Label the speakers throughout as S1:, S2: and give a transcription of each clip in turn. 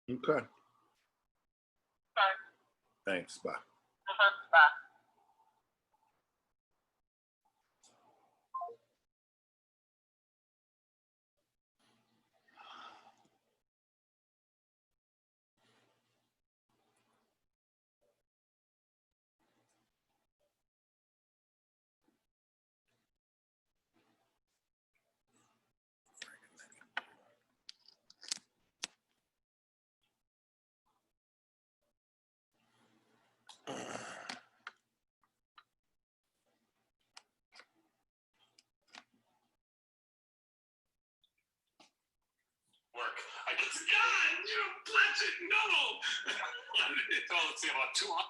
S1: Okay.
S2: Okay.
S1: Thanks. Bye.
S2: Bye.
S3: Work. I get to God, you blessed no. Oh, let's see about 200.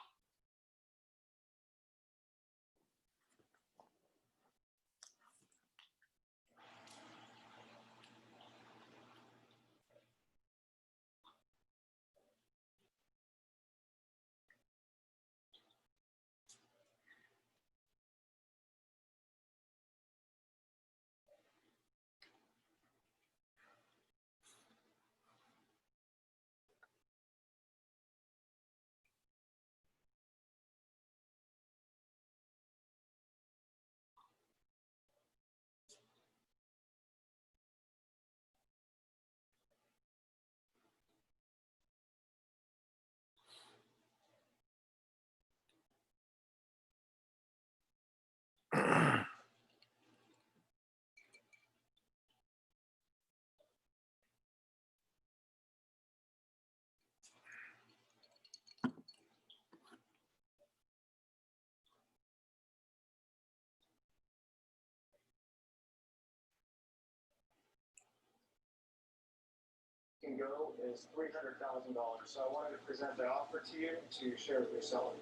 S4: Can go is $300,000. So I wanted to present the offer to you to share with your seller.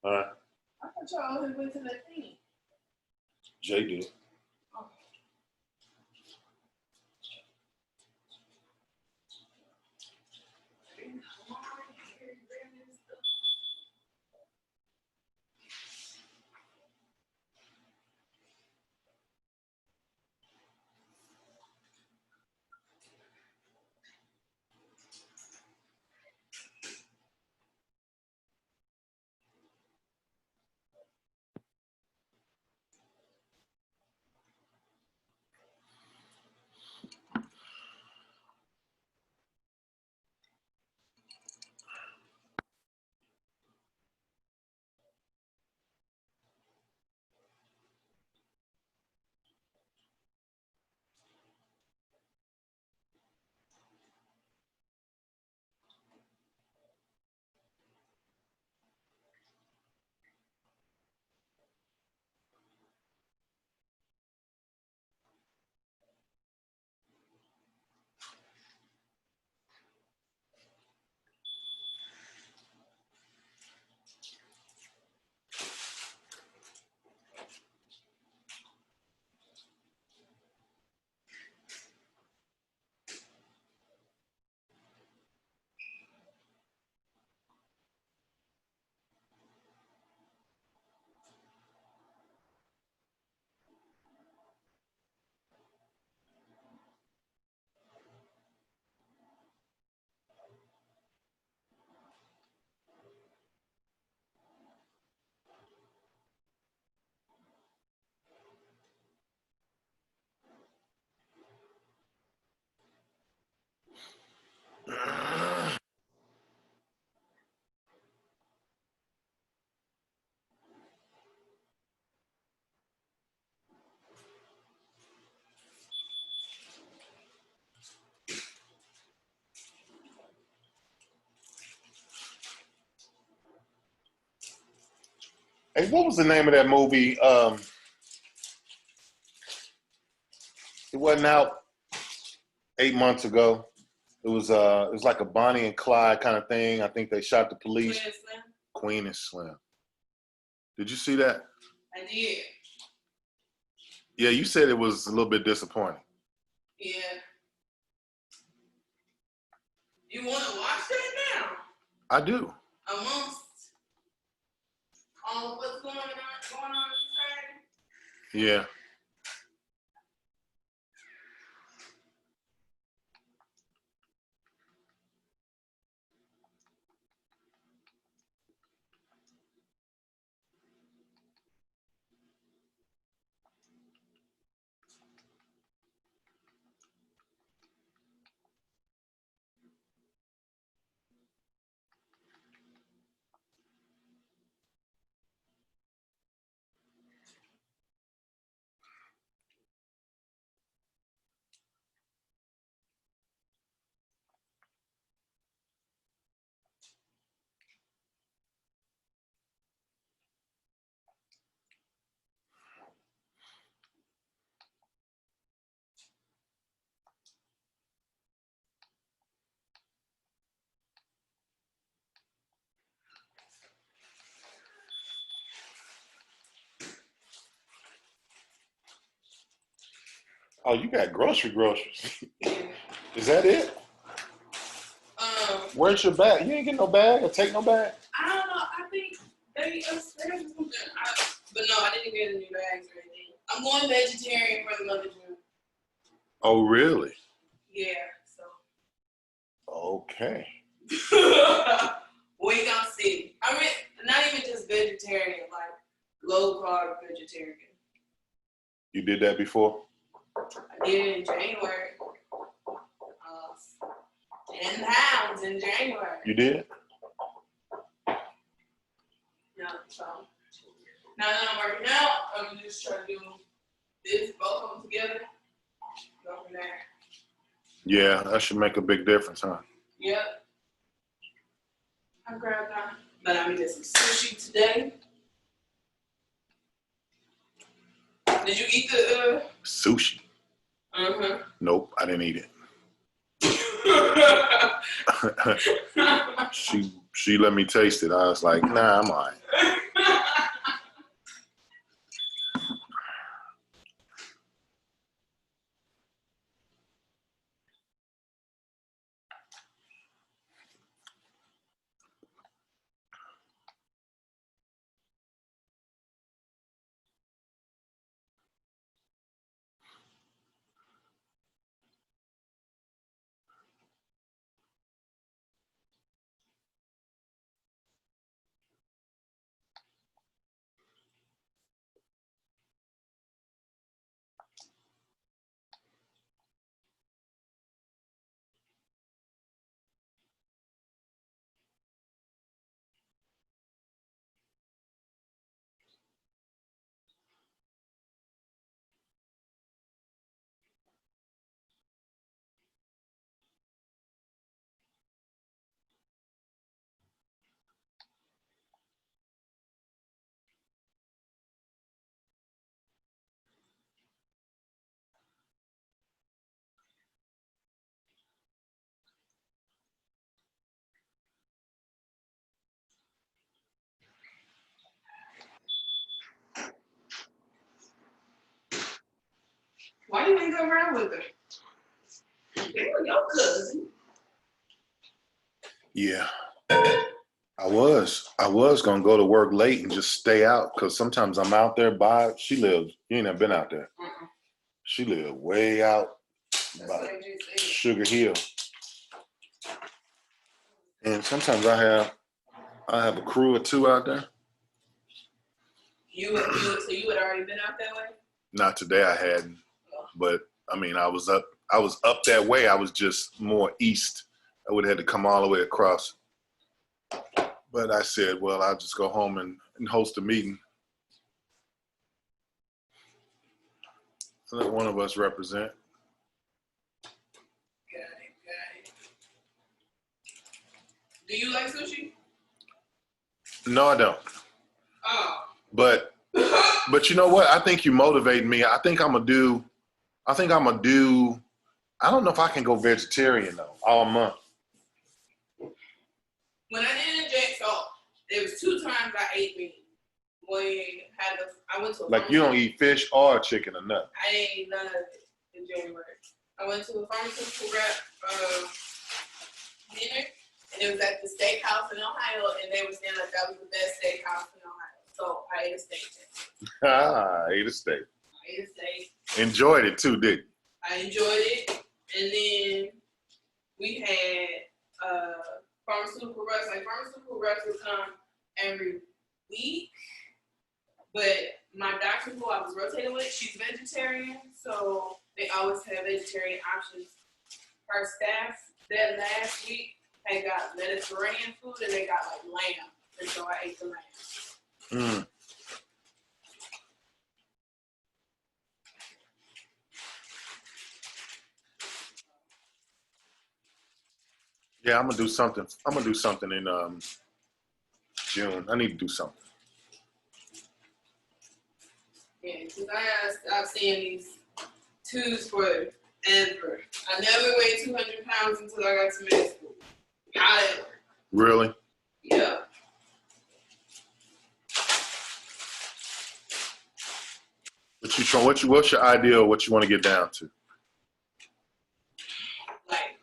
S1: I
S2: thought y'all had went to that thing.
S1: Jay did. Hey, what was the name of that movie? It wasn't out 8 months ago. It was like a Bonnie and Clyde kind of thing. I think they shot the police.
S2: Queen and Slim?
S1: Queen and Slim. Did you see that?
S2: I did.
S1: Yeah, you said it was a little bit disappointing.
S2: Yeah. You want to watch that now?
S1: I do.
S2: Amongst all of what's going on in society?
S1: Yeah. Oh, you got groceries. Is that it? Where's your bag? You ain't get no bag or take no bag?
S2: I don't know. I think they upstairs or something. But no, I didn't get any bags or anything. I'm going vegetarian for the month of June.
S1: Oh, really?
S2: Yeah,
S1: Okay.
S2: so. We gonna see. I mean, not even just vegetarian, like low carb vegetarian.
S1: You did that before?
S2: I did it in January. 10 pounds in January.
S1: You did?
S2: No, so now that I'm working out, I'm just trying to do this, both of them together. Go from there.
S1: Yeah, that should make a big difference, huh?
S2: Yep. I grabbed that. But I'm eating some sushi today. Did you eat the
S1: Sushi.
S2: Mm-hmm.
S1: Nope, I didn't eat it. She let me taste it. I was like, nah, I'm all right.
S2: Why you ain't go around with her? They were your cousin.
S1: Yeah. I was gonna go to work late and just stay out because sometimes I'm out there by. She lives. You ain't never been out there.
S2: Mm-mm.
S1: She lived way out
S2: That's
S1: by
S2: what I just said.
S1: Sugar Hill. And sometimes I have a crew or two out there.
S2: So you had already been out that way?
S1: Not today, I hadn't. But I mean, I was up that way. I was just more east. I would have had to come all the way across. But I said, well, I'll just go home and host a meeting. Let one of us represent.
S2: Got it. Do you like sushi?
S1: No, I don't.
S2: Oh,
S1: But you know what? I think you motivate me. I think I'm gonna do. I don't know if I can go vegetarian though all month.
S2: When I did inject salt, there was 2 times I ate meat. I went to a
S1: Like you don't eat fish or chicken or nothing.
S2: I ain't eat none of it in January. I went to a pharmaceutical rep dinner, and it was at the steakhouse in Ohio, and they were saying like that was the best steakhouse in Ohio. So I ate a steak there.
S1: I ate a steak.
S2: I ate a steak.
S1: Enjoyed it too, didn't you?
S2: I enjoyed it, and then we had pharmaceutical reps. Like pharmaceutical reps would come every week, but my doctor who I was rotating with, she's vegetarian, so they always have vegetarian options. Her staff that last week had got Mediterranean food, and they got like lamb, and so I ate the lamb.
S1: Mm. Yeah, I'm gonna do something. I'm gonna do something in June. I need to do something.
S2: Yeah, because I gotta stop seeing these twos forever. I never weighed 200 pounds until I got to middle school. How that work?
S1: Really?
S2: Yeah.
S1: What's your ideal? What you want to get down to?
S2: Like,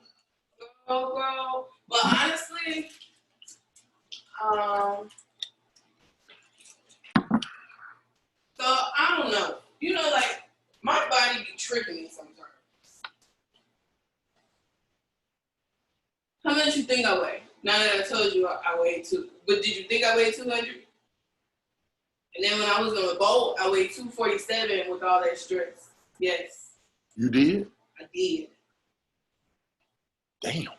S2: girl. But honestly, so I don't know. You know, like my body be tricking me sometimes. How much you think I weigh? Now that I told you I weighed 2, but did you think I weighed 200? And then when I was on the boat, I weighed 247 with all that stress. Yes,
S1: You did?
S2: I did.
S1: Damn.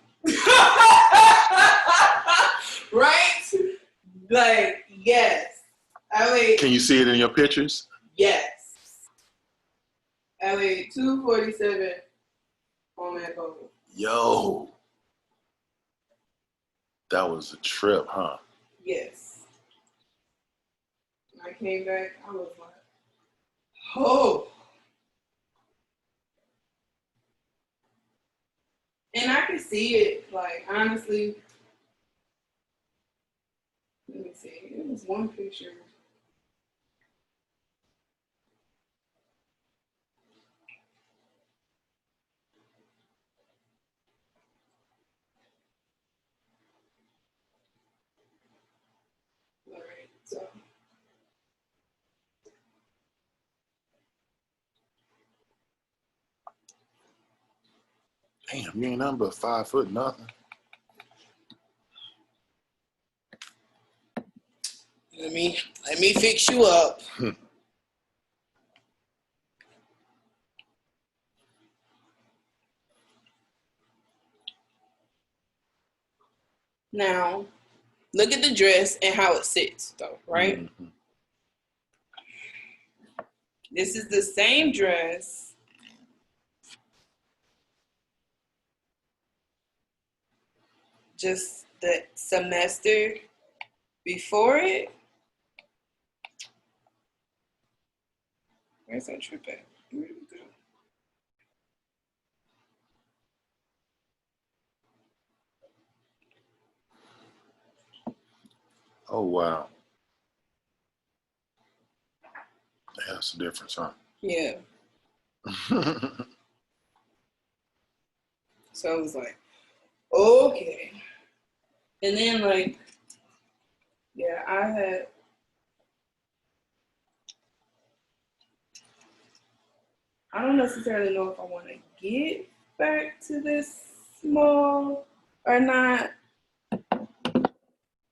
S2: Right? Like, yes. I weighed.
S1: Can you see it in your pictures?
S2: Yes. I weighed 247 on that boat.
S1: Yo. That was a trip, huh?
S2: Yes. When I came back, I was like, oh. And I could see it, like, honestly. Let me see. It was one picture. All right, so.
S1: Damn, you ain't nothing but 5 foot nothing.
S2: Let me fix you up. Now, look at the dress and how it sits, though, right?
S1: Mm-hmm.
S2: This is the same dress. Just the semester before it. Where's that trip at? Where did we go?
S1: Oh, wow. Yeah, that's the difference, huh?
S2: Yeah. So I was like, okay. And then, like, yeah, I don't necessarily know if I want to get back to this small or not. It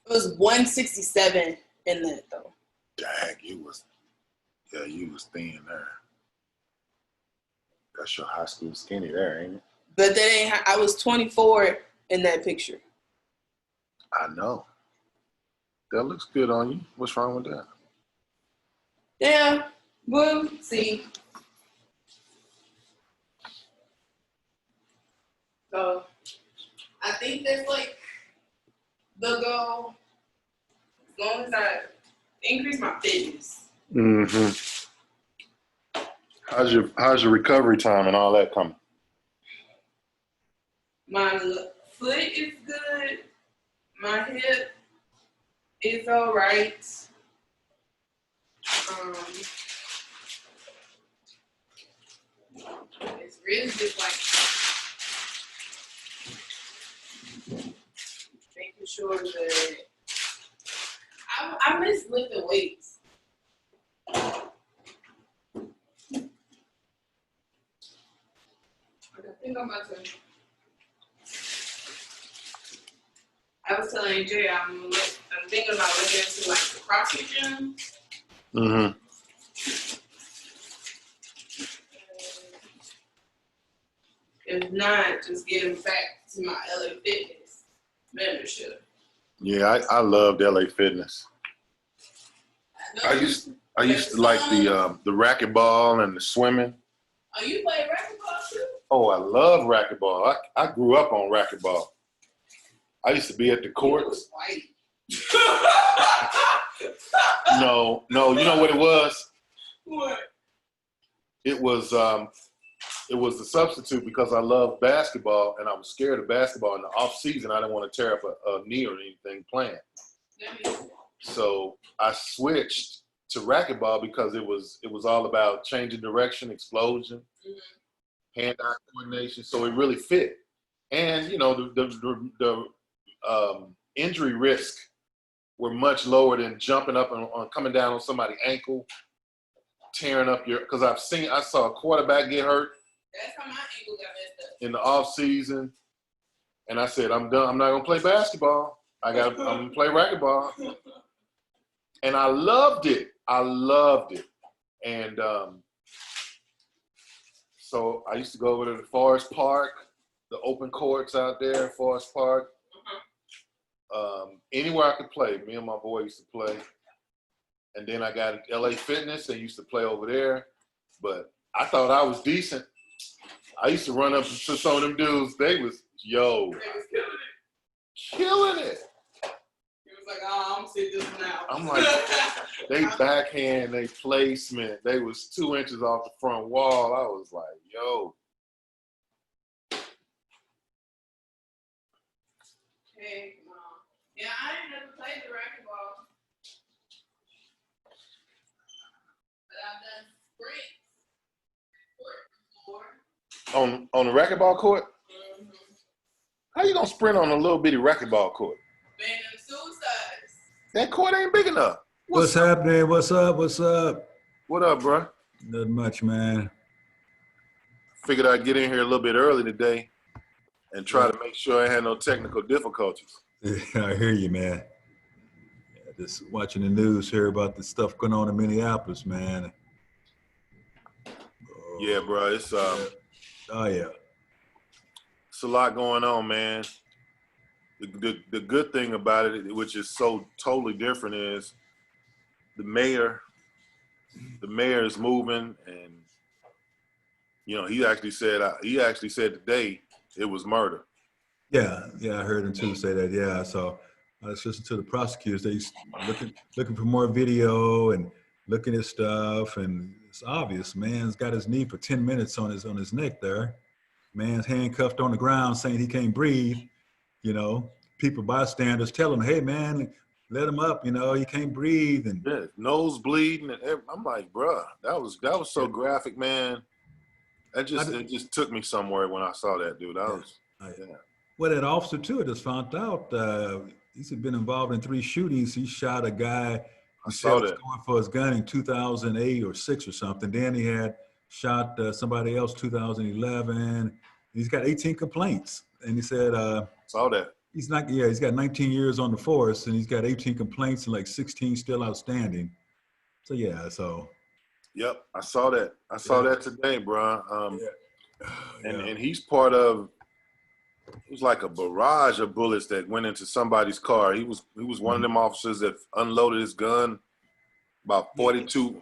S2: was 167 in that, though.
S1: Dang, you was thin there. That's your high school skinny there, ain't it?
S2: But that ain't I was 24 in that picture.
S1: I know. That looks good on you. What's wrong with that?
S2: Yeah, we'll see. So I think that's like the goal. As long as I increase my fitness.
S1: Mm-hmm. How's your recovery time and all that coming?
S2: My foot is good. My hip is all right. It's really just like making sure that I miss lifting weights. I think I'm about to. I was telling AJ I'm thinking about looking into like the CrossFit gym.
S1: Mm-hmm.
S2: If not, just getting back to my LA Fitness membership.
S1: Yeah, I loved LA Fitness. I used to like the racquetball and the swimming.
S2: Oh, you play racquetball too?
S1: Oh, I love racquetball. I grew up on racquetball. I used to be at the courts.
S2: White.
S1: No, you know what it was?
S2: What?
S1: It was the substitute because I loved basketball and I was scared of basketball in the off season. I didn't want to tear up a knee or anything playing. So I switched to racquetball because it was all about changing direction, explosion, hand-eye coordination. So it really fit. And you know the injury risk were much lower than jumping up on coming down on somebody's ankle, tearing up because I saw a quarterback get hurt.
S2: That's how my ankle got messed up.
S1: In the off season, and I said, I'm done. I'm not gonna play basketball. I'm gonna play racquetball, and I loved it. And so I used to go over to the Forest Park, the open courts out there in Forest Park. Anywhere I could play, me and my boy used to play. And then I got LA Fitness and used to play over there. But I thought I was decent. I used to run up to some of them dudes. They was
S2: They was
S1: killing it.
S2: He was like, oh, I'm sit this one out.
S1: I'm like, they backhand, they placement. They was 2 inches off the front wall. I was like, yo.
S2: Hey, yeah, I ain't never played the racquetball. But I've done sprints before.
S1: On the racquetball court?
S2: Mm-hmm.
S1: How you gonna sprint on a little bitty racquetball court?
S2: Been in suicides.
S1: That court ain't big enough.
S5: What's happening? What's up? What's up?
S1: What up, bro?
S5: Not much, man.
S1: Figured I'd get in here a little bit early today and try to make sure I had no technical difficulties.
S5: Yeah, I hear you, man. Yeah, just watching the news here about the stuff going on in Minneapolis, man.
S1: Yeah, bro, it's
S5: Oh yeah.
S1: it's a lot going on, man. The good thing about it, which is so totally different, is the mayor is moving, and you know he actually said today it was murder.
S5: Yeah, I heard him too say that. Yeah, so I was listening to the prosecutors. They looking for more video and looking at stuff, and it's obvious. Man's got his knee for 10 minutes on his neck there. Man's handcuffed on the ground, saying he can't breathe. You know, people bystanders tell him, "Hey, man, let him up. You know, he can't breathe." And
S1: Yeah, nose bleeding, and I'm like, bruh, that was so graphic, man. It just took me somewhere when I saw that, dude.
S5: Well, that officer too, I just found out he's been involved in 3 shootings. He shot a guy who said he was going for his gun in 2008 or 6 or something. Then he had shot somebody else 2011. He's got 18 complaints, and he said
S1: saw that.
S5: he's got 19 years on the force, and he's got 18 complaints and like 16 still outstanding. So yeah, so.
S1: Yep, I saw that. I saw that today, bro.
S5: Yeah.
S1: And he's part of. It was like a barrage of bullets that went into somebody's car. He was one of them officers that unloaded his gun. About 42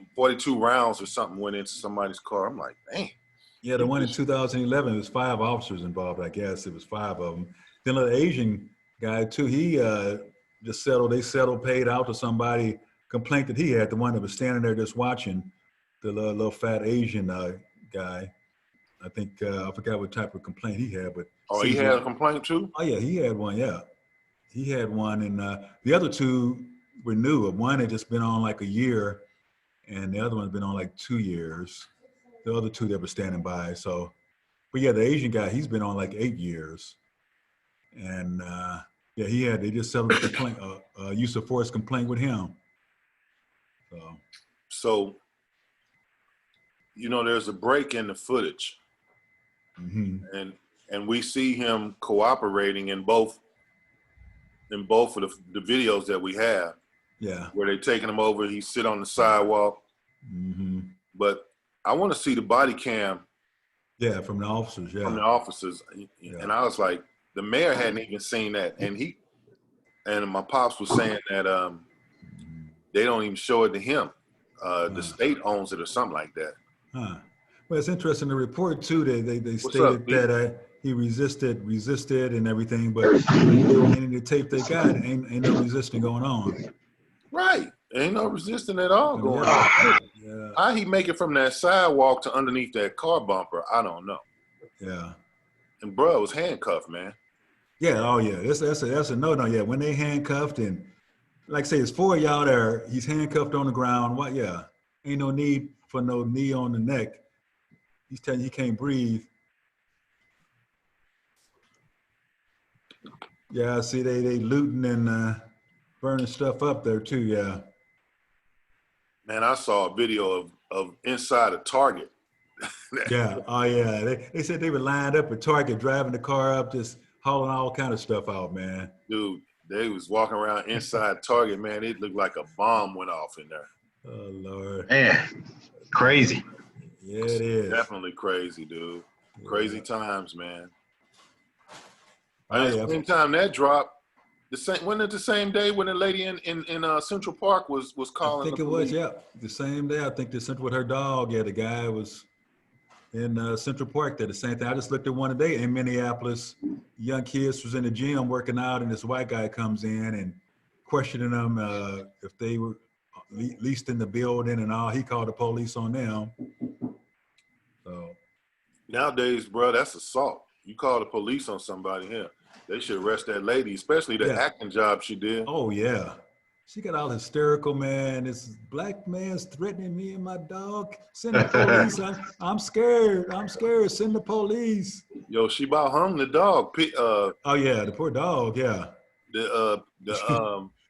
S1: rounds or something went into somebody's car. I'm like, dang.
S5: Yeah, the one in 2011, it was 5 officers involved, I guess. It was 5 of them. Then the Asian guy, too, he just paid out to somebody complaint that he had, the one that was standing there just watching, the little fat Asian guy. I think I forgot what type of complaint he had, but
S1: Oh, he had a complaint too?
S5: oh yeah, he had one. Yeah, he had one, and the other two were new. One had just been on like a year, and the other one's been on like 2 years. The other two that were standing by. So, but yeah, the Asian guy, he's been on like 8 years, and yeah, they just settled a complaint, use of force complaint with him.
S1: So, you know, there's a break in the footage, and we see him cooperating in both of the videos that we have.
S5: Yeah.
S1: Where they taking him over, he sit on the sidewalk. But I want to see the body cam.
S5: Yeah, from the officers. Yeah.
S1: From the officers,
S5: Yeah.
S1: and I was like, the mayor hadn't even seen that, and my pops was saying that they don't even show it to him. The state owns it or something like that.
S5: Huh. Well, it's interesting. The report too. They
S1: What's
S5: stated
S1: up, Pete?
S5: that he resisted and everything, but in the tape they got, ain't no resisting going on.
S1: Right, ain't no resisting at all going on.
S5: Yeah.
S1: How he make it from that sidewalk to underneath that car bumper? I don't know.
S5: Yeah.
S1: And bro was handcuffed, man.
S5: Yeah. Oh yeah. That's a no. Yeah. When they handcuffed and like I say, it's 4 of y'all there. He's handcuffed on the ground. What? Yeah. Ain't no need for no knee on the neck. He's telling you he can't breathe. Yeah, I see they looting and burning stuff up there too, yeah.
S1: Man, I saw a video of inside a Target.
S5: Yeah, oh yeah. They said they were lined up at Target, driving the car up, just hauling all kind of stuff out, man.
S1: Dude, they was walking around inside Target, man. It looked like a bomb went off in there.
S5: Oh Lord.
S6: Man, crazy.
S5: Yeah, it is.
S1: Definitely crazy, dude.
S5: Yeah.
S1: Crazy times, man.
S5: Oh,
S1: At
S5: yeah.
S1: the same time that dropped, wasn't it the same day when the lady in Central Park was calling?
S5: I think
S1: the
S5: it was,
S1: police?
S5: yeah. The same day, I think they sent with her dog. Yeah, the guy was in Central Park there, the same thing. I just looked at one today in Minneapolis. Young kids was in the gym working out, and this white guy comes in and questioning them if they were leased in the building and all. He called the police on them. So
S1: Nowadays, bro, that's assault. You call the police on somebody here, they should arrest that lady, especially the
S5: Yeah.
S1: acting job she did.
S5: oh yeah. She got all hysterical, man. This black man's threatening me and my dog. Send the police. I'm scared. I'm scared. Send the police.
S1: Yo, she about hung the dog.
S5: Oh yeah, the poor dog. Yeah.
S1: The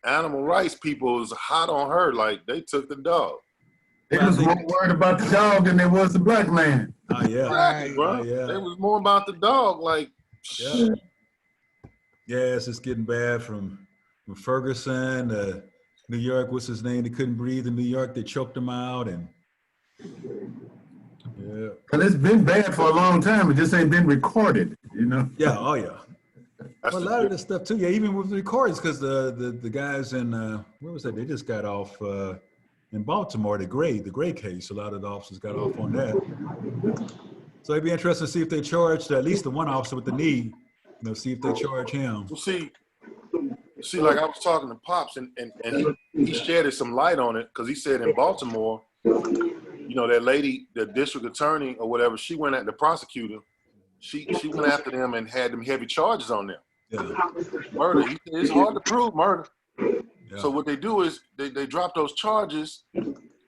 S1: animal rights people was hot on her, like they took the dog.
S7: They was more worried about the dog than they was the black man.
S5: Oh yeah.
S1: Exactly, bro.
S5: Oh, yeah.
S1: They was more about the dog, like.
S5: Yeah. Yeah, it's just getting bad from Ferguson, New York. What's his name? They couldn't breathe in New York. They choked him out, and yeah.
S7: But it's been bad for a long time. It just ain't been recorded, you know?
S5: Yeah. Oh yeah.
S1: That's
S5: Well, a
S1: the
S5: lot of this stuff too. Yeah, even with the recordings, because the guys in where was that? They just got off in Baltimore. The Gray case. A lot of the officers got off on that. So it'd be interesting to see if they charged at least the one officer with the knee. You know, see if they charge him.
S1: Well, see, like I was talking to Pops, and he shedded some light on it because he said in Baltimore, you know, that lady, the district attorney or whatever, she went at the prosecutor. She went after them and had them heavy charges on them.
S5: Yeah.
S1: Murder. He said it's hard to prove murder.
S5: Yeah.
S1: So what they do is they drop those charges,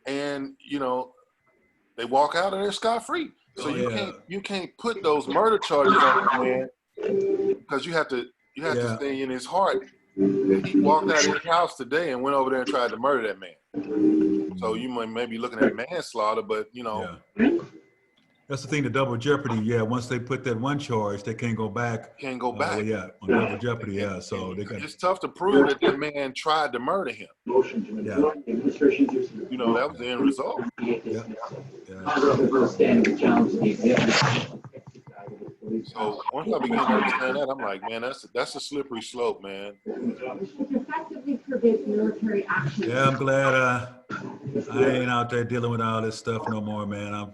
S1: and you know, they walk out of there scot-free. So
S5: Oh, yeah.
S1: you can't put those murder charges on the man because you have to
S5: Yeah.
S1: stay in his heart. He walked out of his house today and went over there and tried to murder that man. So you may be looking at manslaughter, but you know,
S5: Yeah. That's the thing, the double jeopardy. Yeah, once they put that one charge, they can't go back.
S1: can't go back.
S5: Yeah, on double jeopardy. Yeah, so they got.
S1: It's tough to prove that that man tried to murder him.
S5: Yeah.
S1: You know, that was the end result.
S5: Yeah.
S1: So once I began to understand that, I'm like, man, that's a slippery slope, man.
S5: Yeah, I'm glad I ain't out there dealing with all this stuff no more, man.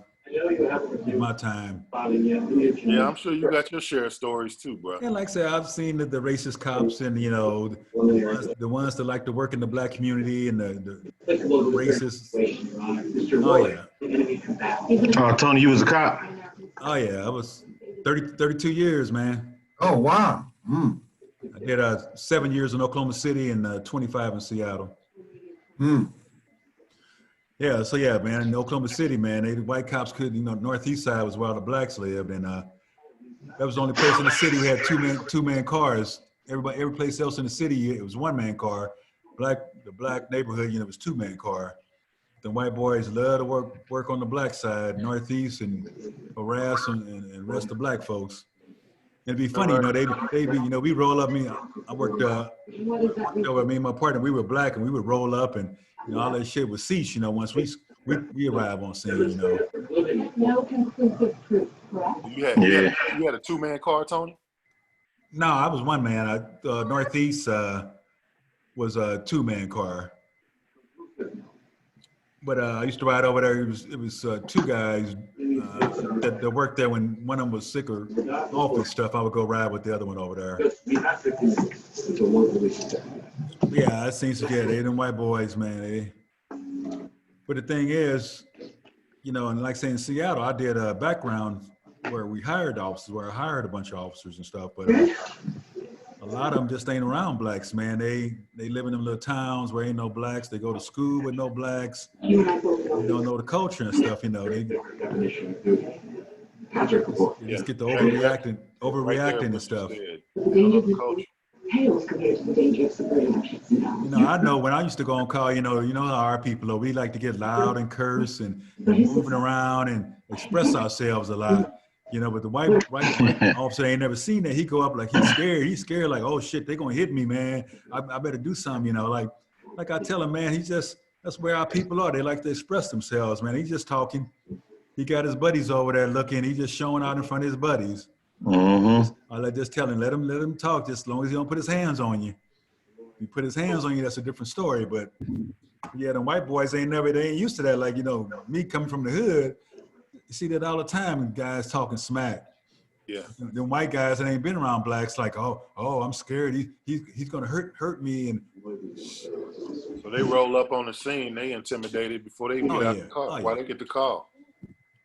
S5: Did my time.
S1: Yeah, I'm sure you got your share of stories too, bro.
S5: And like I said, I've seen the racist cops and, you know, the ones that like to work in the black community and the racists. Oh, yeah.
S6: Oh, Tony, you was a cop?
S5: Oh, yeah. I was 32 years, man.
S7: Oh, wow. Mm.
S5: I did 7 years in Oklahoma City and 25 in Seattle.
S7: Mm.
S5: Yeah, so yeah, man, in Oklahoma City, man, the white cops couldn't, you know, northeast side was where all the blacks lived, and that was the only place in the city we had two-man cars. Every place else in the city, it was one-man car. The black neighborhood, you know, it was two-man car. The white boys love to work on the black side, northeast, and harass and arrest the black folks. It'd be funny, you know, they'd be, you know, we roll up. I worked over me and my partner. We were black, and we would roll up, and you know, all that shit would cease. You know, once we arrive on scene, you know.
S8: No conclusive proof, correct?
S1: You had a two-man car, Tony?
S5: No, I was one man. Northeast was a two-man car. But I used to ride over there. It was two guys that worked there. When one of them was sick or off and stuff, I would go ride with the other one over there. Yeah, that seems to get they them white boys, man. But the thing is, you know, and like saying in Seattle, I did a background where we hired officers, where I hired a bunch of officers and stuff. But a lot of them just ain't around blacks, man. They live in them little towns where ain't no blacks. They go to school with no blacks. They don't know the culture and stuff, you know. They just get to overreacting and stuff.
S8: Pales compared to the danger of suburban actions now.
S5: You know, I know when I used to go on call, you know how our people are. We like to get loud and curse and moving around and express ourselves a lot. You know, but the white officer ain't never seen that. He go up like he's scared. He's scared like, oh shit, they gonna hit me, man. I better do something, you know. Like I tell him, man, that's where our people are. They like to express themselves, man. He's just talking. He got his buddies over there looking. He's just showing out in front of his buddies. I just tell him, let him talk, just as long as he don't put his hands on you. If he put his hands on you, that's a different story. But yeah, the white boys they ain't used to that. Like, you know, me coming from the hood, you see that all the time, guys talking smack.
S1: Yeah.
S5: Them white guys that ain't been around blacks, like, oh, I'm scared. He's gonna hurt me. And
S1: so they roll up on the scene, they intimidated before they even get out the car. Why they get the call?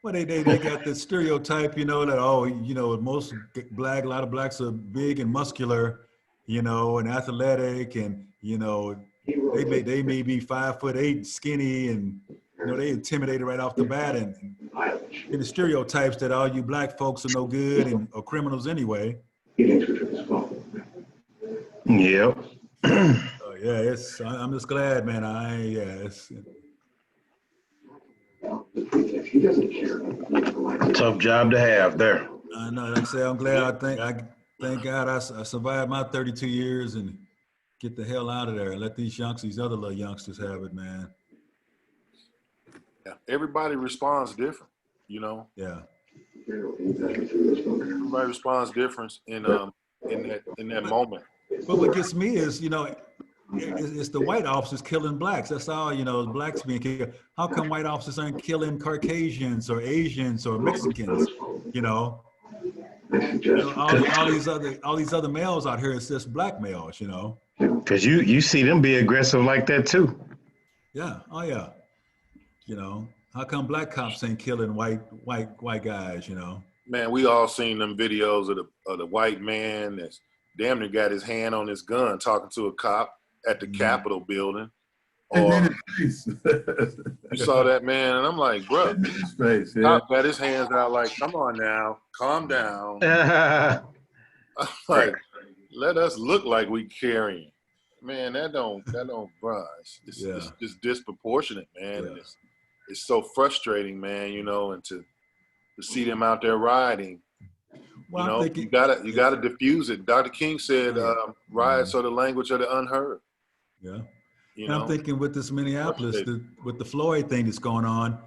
S5: Well, they got the stereotype, you know, that, oh, you know, a lot of blacks are big and muscular, you know, and athletic, and, you know, they may be 5'8", skinny, and, you know, they intimidated right off the bat, and the stereotypes that all you black folks are no good and are criminals anyway.
S6: Yep.
S5: Yeah, I'm just glad, man.
S6: Tough job to have there.
S5: I know. Like I say, I'm glad. Thank God I survived my 32 years and get the hell out of there and let these other little youngsters have it, man.
S1: Yeah. Everybody responds different, you know.
S5: Yeah.
S1: Everybody responds different in that moment.
S5: But what gets me is, you know, it's the white officers killing blacks. That's all, you know, blacks being killed. How come white officers aren't killing Caucasians or Asians or Mexicans? You know, all these other males out here, it's just black males, you know.
S6: Because you see them be aggressive like that too.
S5: Yeah. Oh yeah. You know, how come black cops ain't killing white guys? You know.
S1: Man, we all seen them videos of the white man that's damn near got his hand on his gun talking to a cop at the Capitol building. Or you saw that, man, and I'm like, bro, cop got his hands out like, come on now, calm down. Like, let us look like we carrying. Man, that don't bruh. It's just disproportionate, man.
S5: Yeah.
S1: And it's so frustrating, man, you know, and to see them out there riding.
S5: Well,
S1: you know, you gotta diffuse it. Dr. King said, riots are the language of the unheard.
S5: Yeah.
S1: You
S5: and
S1: know?
S5: I'm thinking with this Minneapolis, with the Floyd thing that's going on,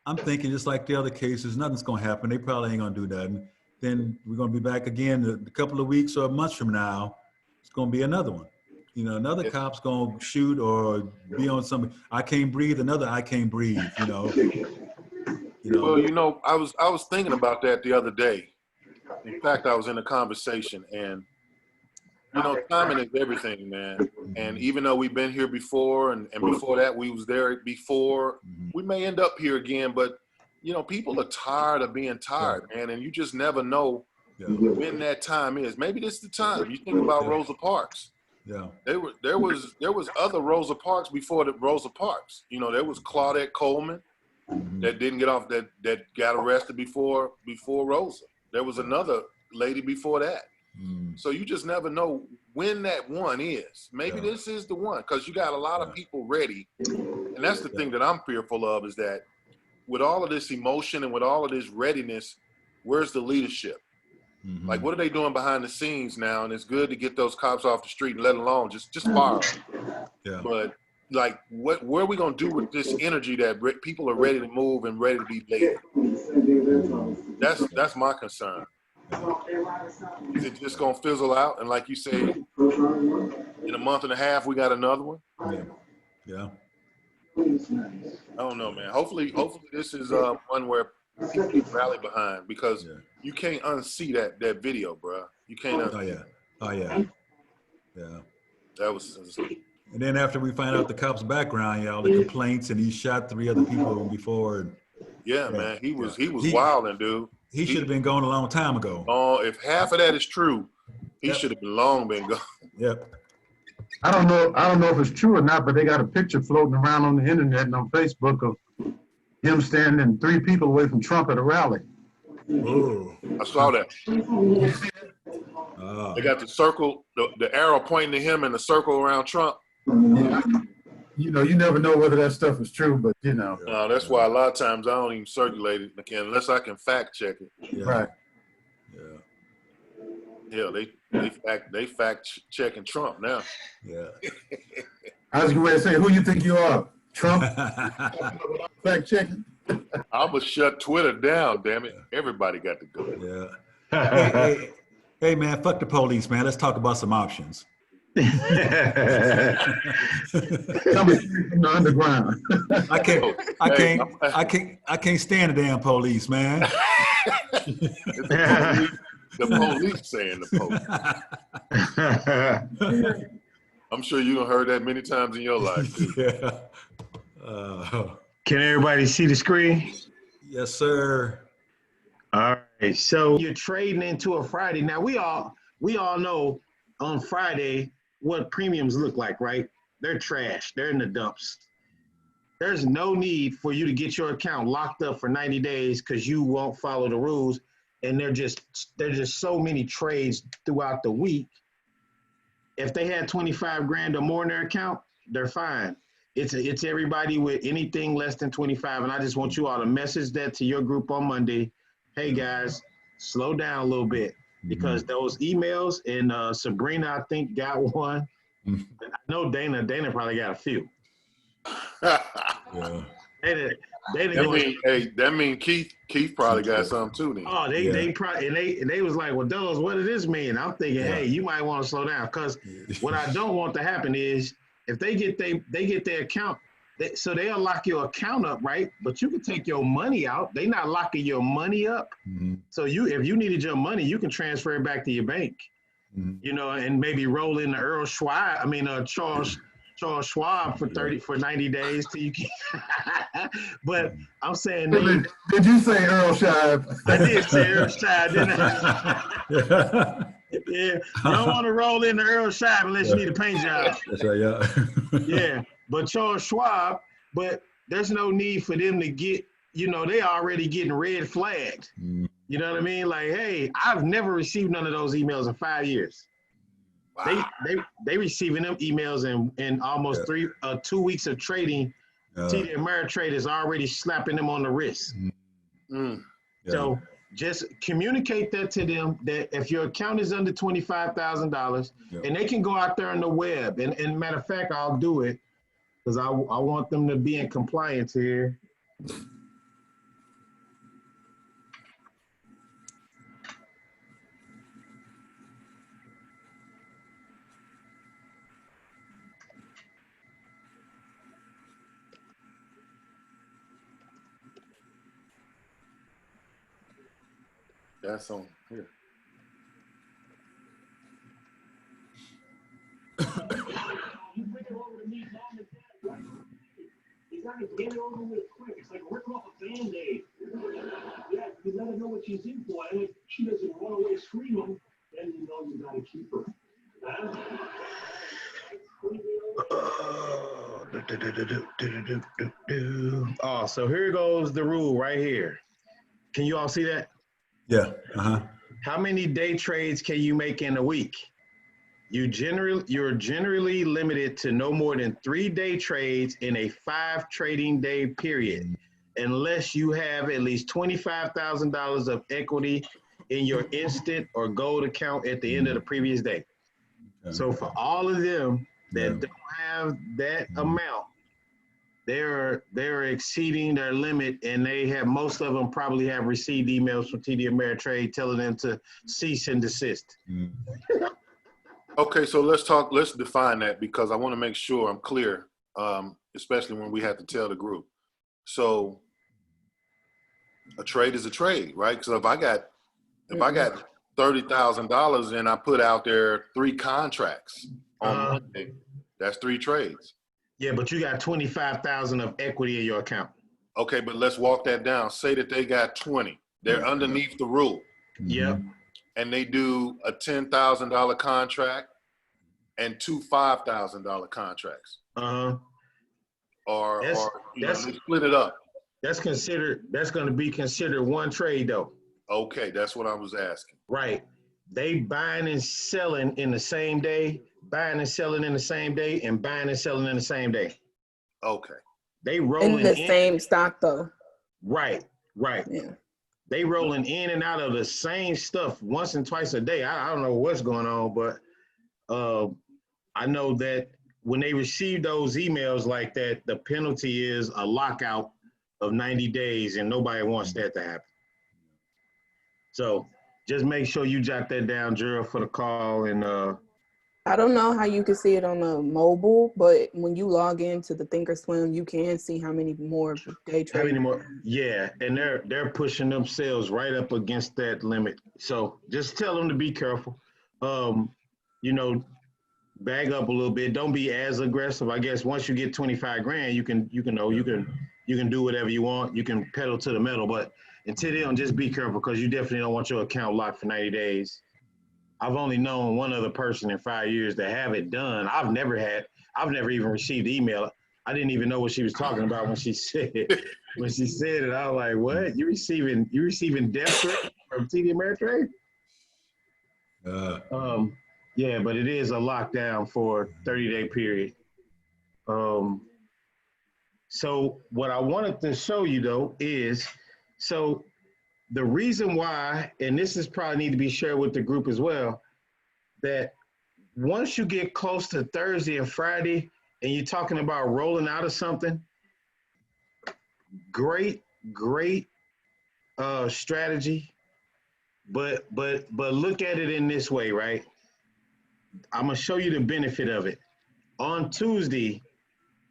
S5: I'm thinking just like the other cases, nothing's going to happen. They probably ain't going to do nothing. Then we're going to be back again a couple of weeks or months from now. It's going to be another one. You know, another cop's going to shoot or be on something. I can't breathe. Another I can't breathe, you know.
S1: Well, you know, I was thinking about that the other day. In fact, I was in a conversation, and you know, timing is everything, man. And even though we've been here before, and before that we was there before, we may end up here again. But you know, people are tired of being tired, man, and you just never know
S5: Yeah.
S1: when that time is. Maybe this is the time. You think about Rosa Parks.
S5: Yeah.
S1: There was other Rosa Parks before the Rosa Parks. You know, there was Claudette Coleman that didn't get off that got arrested before Rosa. There was another lady before that. So you just never know when that one is. Maybe this is the one, because you got a lot of people ready. And that's the thing that I'm fearful of, is that with all of this emotion and with all of this readiness, where's the leadership? Like, what are they doing behind the scenes now? And it's good to get those cops off the street, and let alone just fire them.
S5: Yeah.
S1: But like, what are we gonna do with this energy that people are ready to move and ready to be late? That's my concern. Is it just gonna fizzle out? And like you say, in a month and a half, we got another one?
S5: Yeah.
S1: I don't know, man. Hopefully this is one where people can rally behind, because you can't unsee that video, bro. You can't.
S5: Oh yeah. Yeah.
S1: That was.
S5: And then after we find out the cop's background, all the complaints, and he shot 3 other people before.
S1: Yeah, man. He was wilding, dude.
S5: He should have been gone a long time ago.
S1: Oh, if half of that is true, he should have been long been gone.
S5: Yep.
S7: I don't know if it's true or not, but they got a picture floating around on the internet and on Facebook of him standing 3 people away from Trump at a rally.
S5: Oh.
S1: I saw that. They got the circle, the arrow pointing to him, and the circle around Trump.
S7: Yeah. You know, you never know whether that stuff is true, but you know.
S1: That's why a lot of times I don't even circulate it unless I can fact check it.
S5: Yeah.
S7: Right.
S1: Yeah, they fact checking Trump now.
S5: Yeah.
S7: I was going to say, who you think you are? Trump? Fact checking?
S1: I'm gonna shut Twitter down, damn it. Everybody got to go.
S5: Yeah. Hey, man, fuck the police, man. Let's talk about some options.
S7: Coming from the underground.
S5: I can't stand the damn police, man.
S1: The police saying the police. I'm sure you done heard that many times in your life, too.
S5: Yeah.
S6: Can everybody see the screen?
S5: Yes, sir.
S6: All right. So you're trading into a Friday. Now we all know on Friday what premiums look like, right? They're trash. They're in the dumps. There's no need for you to get your account locked up for 90 days because you won't follow the rules. And there's just so many trades throughout the week. If they had 25 grand or more in their account, they're fine. It's everybody with anything less than 25. And I just want you all to message that to your group on Monday. Hey guys, slow down a little bit, because those emails, and Sabrina, I think, got one. I know Dana probably got a few.
S5: Yeah.
S1: That mean Keith probably got something too then.
S6: Oh, they probably, and they was like, well, Douglas, what does this mean? I'm thinking, hey, you might want to slow down, because what I don't want to happen is if they get their account, so they'll lock your account up, right? But you can take your money out. They're not locking your money up. So if you needed your money, you can transfer it back to your bank, you know, and maybe roll in the Charles Schwab for 90 days till you can. But I'm saying,
S7: did you say Earl Shive?
S6: I did say Earl Shive, didn't I? Yeah, you don't want to roll in the Earl Shive unless you need a paint job.
S5: That's right, yeah.
S6: Yeah, but Charles Schwab, but there's no need for them to get, you know, they already getting red flagged. You know what I mean? Like, hey, I've never received none of those emails in 5 years. Wow. They receiving them emails in almost 2 weeks of trading. TD Ameritrade is already slapping them on the wrist. So just communicate that to them, that if your account is under $25,000, and they can go out there on the web, and matter of fact, I'll do it because I want them to be in compliance here.
S1: That's on here.
S3: You bring it over to me, mom and dad, right? You gotta get it over with quick. It's like ripping off a Band-Aid. Yeah, you gotta know what she's in for, and if she doesn't run away screaming, then you know you gotta keep her. Huh?
S6: Oh, so here goes the rule right here. Can you all see that?
S5: Yeah.
S6: How many day trades can you make in a week? You're generally limited to no more than 3 day trades in a 5 trading day period, unless you have at least $25,000 of equity in your instant or gold account at the end of the previous day.
S5: Okay.
S6: So for all of them that
S5: Yeah.
S6: don't have that amount, they're exceeding their limit, and most of them probably have received emails from TD Ameritrade telling them to cease and desist.
S5: Mm.
S1: Okay, so let's define that, because I want to make sure I'm clear, especially when we have to tell the group. So a trade is a trade, right? Because if I got $30,000 and I put out there 3 contracts on Monday, that's 3 trades.
S6: Yeah, but you got 25,000 of equity in your account.
S1: Okay, but let's walk that down. Say that they got 20. They're underneath the rule.
S6: Yep.
S1: And they do a $10,000 contract and 2 $5,000 contracts, or they split it up.
S6: That's going to be considered one trade though.
S1: Okay, that's what I was asking.
S6: Right. They buying and selling in the same day, buying and selling in the same day, and buying and selling in the same day.
S1: Okay.
S6: They rolling
S9: In the same stock though.
S6: Right.
S9: Yeah.
S6: They rolling in and out of the same stuff once and twice a day. I don't know what's going on, but I know that when they receive those emails like that, the penalty is a lockout of 90 days, and nobody wants that to happen. So just make sure you jot that down, Gerald, for the call. And
S9: I don't know how you can see it on the mobile, but when you log into the Thinkorswim, you can see how many more day
S6: how many
S9: trades.
S6: more? Yeah, and they're pushing themselves right up against that limit. So just tell them to be careful. Bag up a little bit. Don't be as aggressive. I guess once you get 25 grand, you can do whatever you want. You can pedal to the metal, but until then, just be careful, because you definitely don't want your account locked for 90 days. I've only known one other person in 5 years to have it done. I've never even received the email. I didn't even know what she was talking about when she said it. When she said it, I was like, what? You receiving death threats from TD Ameritrade? Yeah, but it is a lockdown for a 30-day period. So what I wanted to show you though is, so the reason why, and this is probably need to be shared with the group as well, that once you get close to Thursday and Friday and you're talking about rolling out of something, great strategy, but look at it in this way, right? I'm gonna show you the benefit of it. On Tuesday,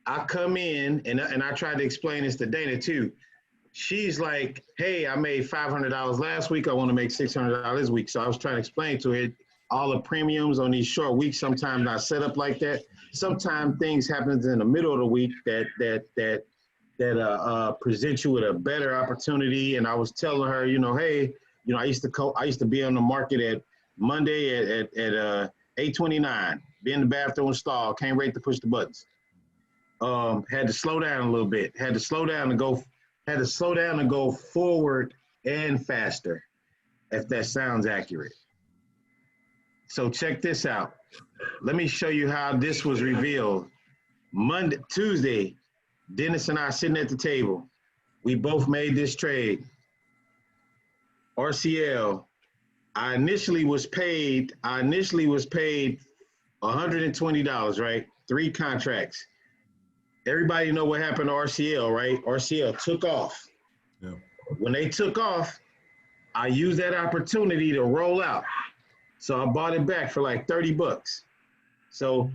S6: I come in and I tried to explain this to Dana too. She's like, hey, I made $500 last week. I want to make $600 this week. So I was trying to explain to her all the premiums on these short weeks. Sometimes I set up like that. Sometimes things happen in the middle of the week that present you with a better opportunity. And I was telling her, hey, I used to be on the market at Monday at 8:29, be in the bathroom stall, can't wait to push the buttons. Had to slow down a little bit. Had to slow down and go forward and faster, if that sounds accurate. So check this out. Let me show you how this was revealed. Tuesday, Dennis and I sitting at the table. We both made this trade. RCL. I initially was paid $120, right? 3 contracts. Everybody know what happened to RCL, right? RCL took off.
S5: Yeah.
S6: When they took off, I used that opportunity to roll out. So I bought it back for like $30. So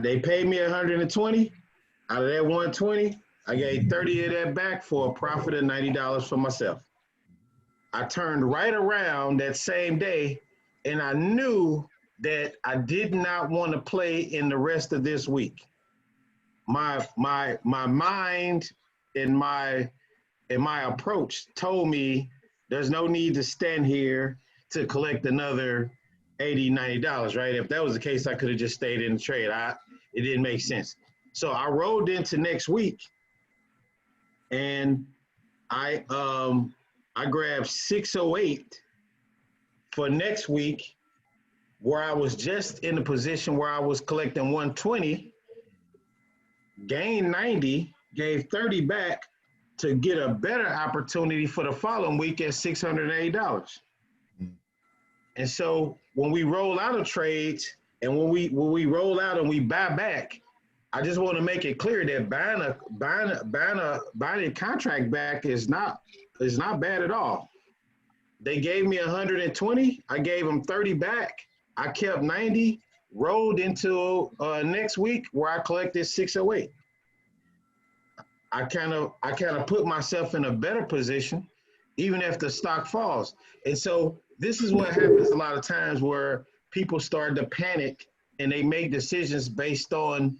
S6: they paid me $120. Out of that $120, I gave $30 of that back for a profit of $90 for myself. I turned right around that same day, and I knew that I did not want to play in the rest of this week. My mind and my approach told me there's no need to stand here to collect another $80, $90, right? If that was the case, I could have just stayed in the trade. It didn't make sense. So I rolled into next week, and I grabbed 608 for next week, where I was just in the position where I was collecting 120, gained 90, gave 30 back to get a better opportunity for the following week at $680. And so when we roll out of trades and when we roll out and we buy back, I just want to make it clear that buying a contract back is not bad at all. They gave me 120. I gave them 30 back. I kept 90, rolled into next week where I collected 608. I kind of put myself in a better position, even if the stock falls. And so this is what happens a lot of times, where people start to panic and they make decisions based on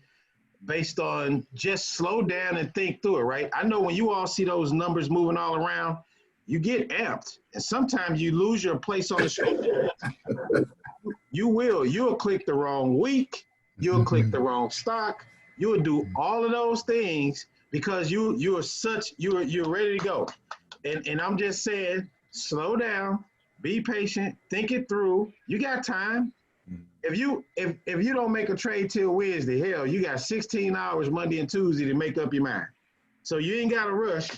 S6: just slow down and think through it, right? I know when you all see those numbers moving all around, you get amped, and sometimes you lose your place on the show. You'll click the wrong week, you'll click the wrong stock, you'll do all of those things because you're ready to go. And I'm just saying, slow down, be patient, think it through. You got time. If you don't make a trade till Wednesday, hell, you got 16 hours Monday and Tuesday to make up your mind. So you ain't got to rush.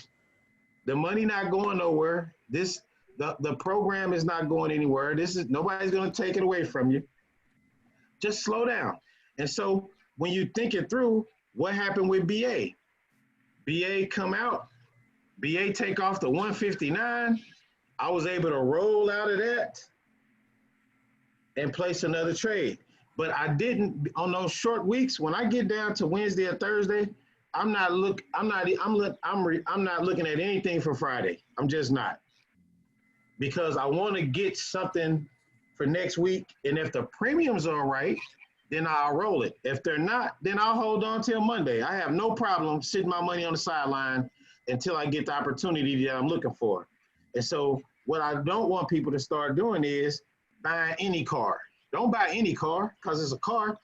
S6: The money not going nowhere. The program is not going anywhere. Nobody's going to take it away from you. Just slow down. And so when you think it through, what happened with BA? BA come out, BA take off the 159. I was able to roll out of that and place another trade. But I didn't, on those short weeks, when I get down to Wednesday or Thursday, I'm not looking at anything for Friday. I'm just not. Because I want to get something for next week. And if the premiums are right, then I'll roll it. If they're not, then I'll hold on till Monday. I have no problem sitting my money on the sideline until I get the opportunity that I'm looking for. And so what I don't want people to start doing is buying any car. Don't buy any car because it's a car.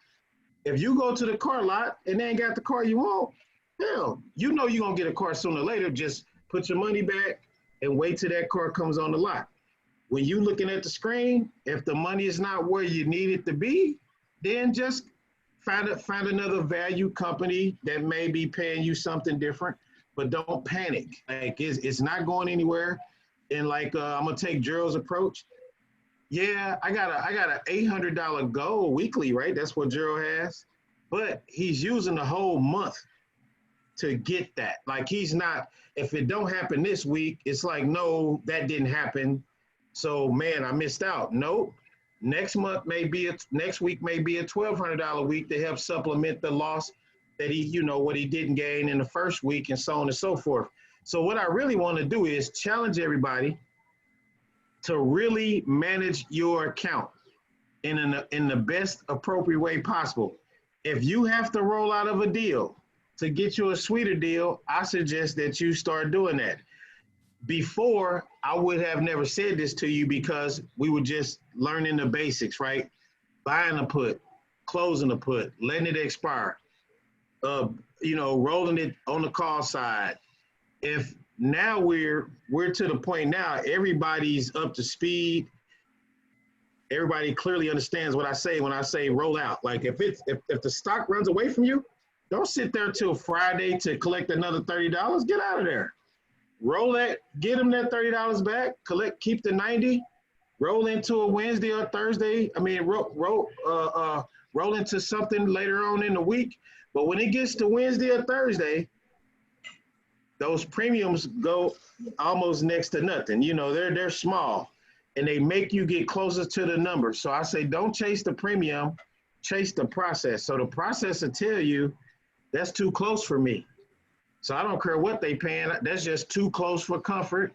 S6: If you go to the car lot and they ain't got the car you want, hell, you know you're going to get a car sooner or later. Just put your money back and wait till that car comes on the lot. When you looking at the screen, if the money is not where you need it to be, then just find another value company that may be paying you something different, but don't panic. Like it's not going anywhere. And like I'm gonna take Gerald's approach. Yeah, I got a $800 goal weekly, right? That's what Gerald has, but he's using the whole month to get that. Like he's not. If it don't happen this week, it's like no, that didn't happen. So man, I missed out. Nope. Next week may be a $1,200 week to help supplement the loss that what he didn't gain in the first week, and so on and so forth. So what I really want to do is challenge everybody to really manage your account in the best appropriate way possible. If you have to roll out of a deal to get you a sweeter deal, I suggest that you start doing that. Before, I would have never said this to you because we were just learning the basics, right? Buying a put, closing a put, letting it expire, rolling it on the call side. If now we're to the point now, everybody's up to speed. Everybody clearly understands what I say when I say roll out. Like if the stock runs away from you, don't sit there till Friday to collect another $30. Get out of there. Roll that, get them that $30 back, keep the 90, roll into a Wednesday or Thursday. I mean, roll into something later on in the week. But when it gets to Wednesday or Thursday, those premiums go almost next to nothing. They're small, and they make you get closer to the number. So I say, don't chase the premium, chase the process. So the process will tell you that's too close for me. So I don't care what they paying. That's just too close for comfort.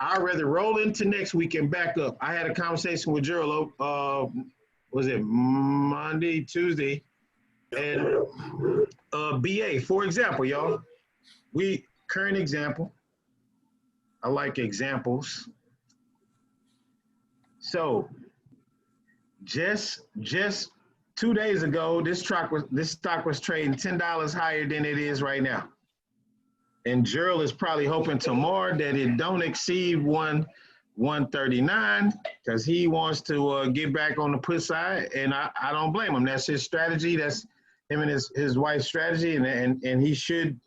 S6: I'd rather roll into next week and back up. I had a conversation with Gerald, was it Monday, Tuesday, and BA, for example, y'all, current example. I like examples. So just 2 days ago, this stock was trading $10 higher than it is right now. And Gerald is probably hoping tomorrow that it don't exceed 139 because he wants to get back on the put side, and I don't blame him. That's his strategy. That's him and his wife's strategy, and he should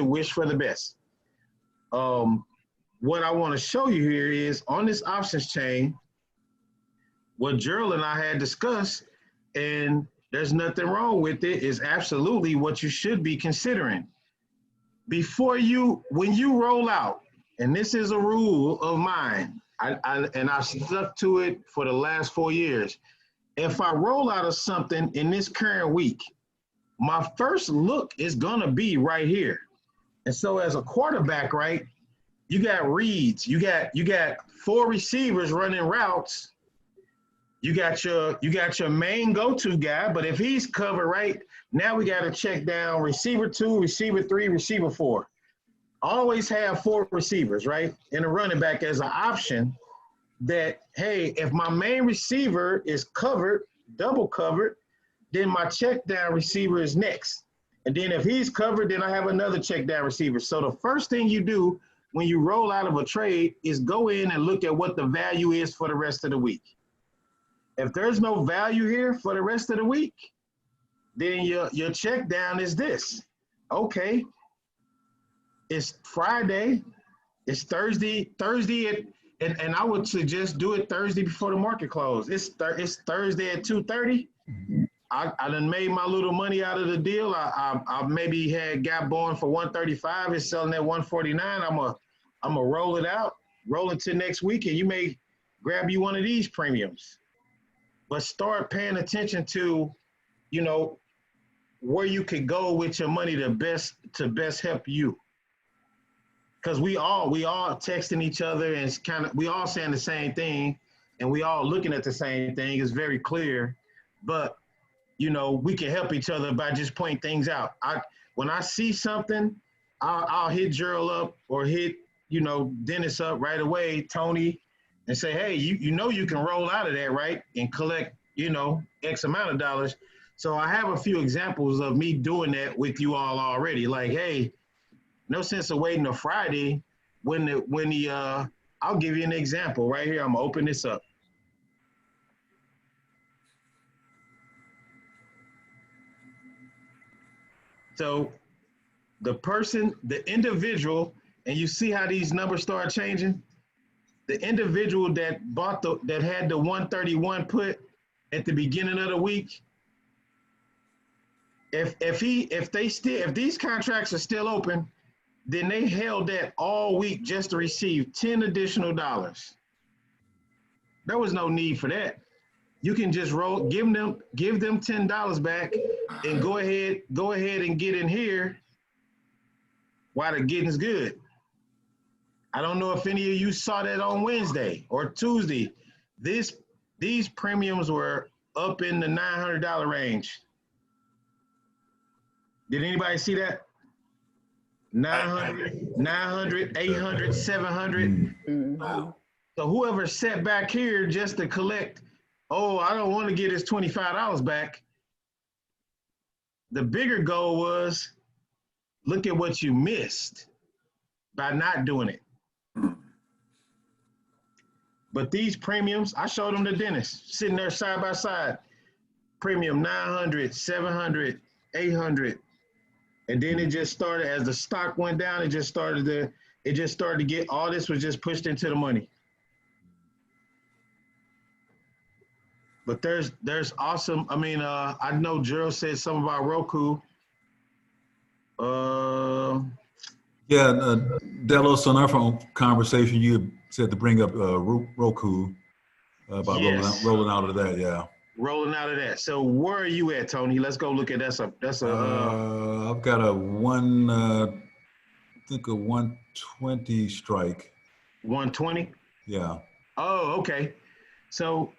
S6: wish for the best. What I want to show you here is on this options chain, what Gerald and I had discussed, and there's nothing wrong with it, is absolutely what you should be considering. When you roll out, and this is a rule of mine, I've stuck to it for the last 4 years. If I roll out of something in this current week, my first look is gonna be right here. And so as a quarterback, right, you got reads, you got 4 receivers running routes. You got your main go-to guy, but if he's covered right, now we got to check down receiver 2, receiver 3, receiver 4. Always have 4 receivers, right? And a running back as an option that, hey, if my main receiver is covered, double covered, then my check down receiver is next. And then if he's covered, then I have another check down receiver. So the first thing you do when you roll out of a trade is go in and look at what the value is for the rest of the week. If there's no value here for the rest of the week, then your check down is this. Okay, it's Friday, it's Thursday, and I would suggest do it Thursday before the market close. It's Thursday at 2:30. I done made my little money out of the deal. I maybe had Gap Born for 135. It's selling at 149. I'm a roll it out, roll it to next week, and you may grab you one of these premiums. But start paying attention to, where you could go with your money to best help you. Because we all texting each other, and it's we all saying the same thing, and we all looking at the same thing. It's very clear, but we can help each other by just pointing things out. When I see something, I'll hit Gerald up or hit Dennis up right away, Tony, and say, hey, you can roll out of that, right, and collect X amount of dollars. So I have a few examples of me doing that with you all already. Like, hey, no sense of waiting till Friday I'll give you an example right here. I'm gonna open this up. So the individual, and you see how these numbers start changing? The individual that had the 131 put at the beginning of the week, if these contracts are still open, then they held that all week just to receive $10 additional. There was no need for that. You can just give them $10 back and go ahead and get in here while the getting's good. I don't know if any of you saw that on Wednesday or Tuesday. These premiums were up in the $900 range. Did anybody see that? 900, 800, 700.
S9: Mm-hmm.
S6: So whoever sat back here just to collect, I don't want to get his $25 back. The bigger goal was, look at what you missed by not doing it. But these premiums, I showed them to Dennis, sitting there side by side. Premium 900, 700, 800. And then it just started, as the stock went down, it just started to get, all this was just pushed into the money. But there's awesome, I know Gerald said something about Roku.
S5: Delos, on our phone conversation, you said to bring up Roku about rolling out of that, yeah.
S6: Rolling out of that. So where are you at, Tony? Let's go look at that.
S5: I've got a 120 strike,
S6: 120.
S5: Yeah.
S6: Oh, okay. So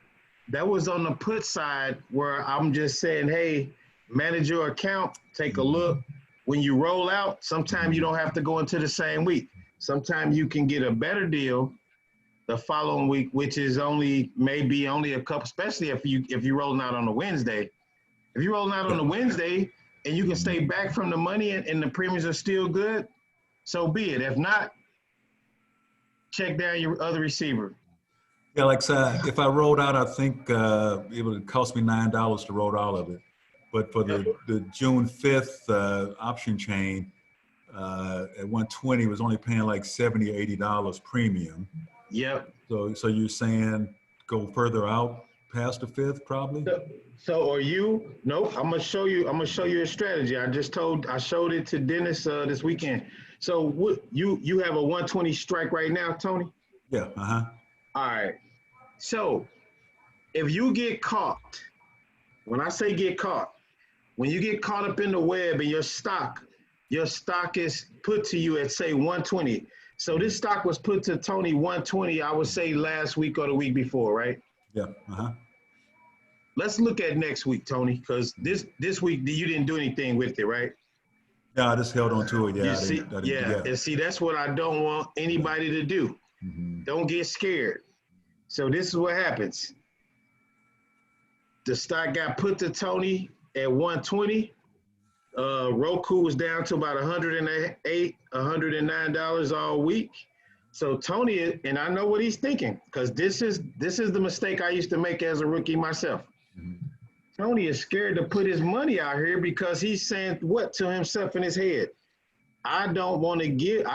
S6: that was on the put side where I'm just saying, hey, manage your account, take a look. When you roll out, sometimes you don't have to go into the same week. Sometimes you can get a better deal the following week, which is maybe only a couple, especially if you're rolling out on a Wednesday. If you're rolling out on a Wednesday and you can stay back from the money and the premiums are still good, so be it. If not, check down your other receiver.
S5: Yeah, like if I rolled out, I think it would cost me $9 to roll all of it. But for the June 5th option chain at 120 was only paying like $70 or $80 premium.
S6: Yep.
S5: So you're saying go further out past the 5th probably?
S6: So are you? Nope. I'm gonna show you a strategy. I showed it to Dennis this weekend. So what you have a 120 strike right now, Tony?
S5: Yeah.
S6: All right. So if you get caught, when I say get caught, when you get caught up in the web and your stock is put to you at say 120. So this stock was put to Tony 120, I would say last week or the week before, right?
S5: Yeah.
S6: Let's look at next week, Tony, because this week you didn't do anything with it, right?
S5: Yeah, I just held on to it. Yeah.
S6: And see, that's what I don't want anybody to do. Don't get scared. So this is what happens. The stock got put to Tony at 120. Roku was down to about $108, $109 all week. So Tony, and I know what he's thinking, because this is the mistake I used to make as a rookie myself. Tony is scared to put his money out here because he's saying what to himself in his head? I don't want to get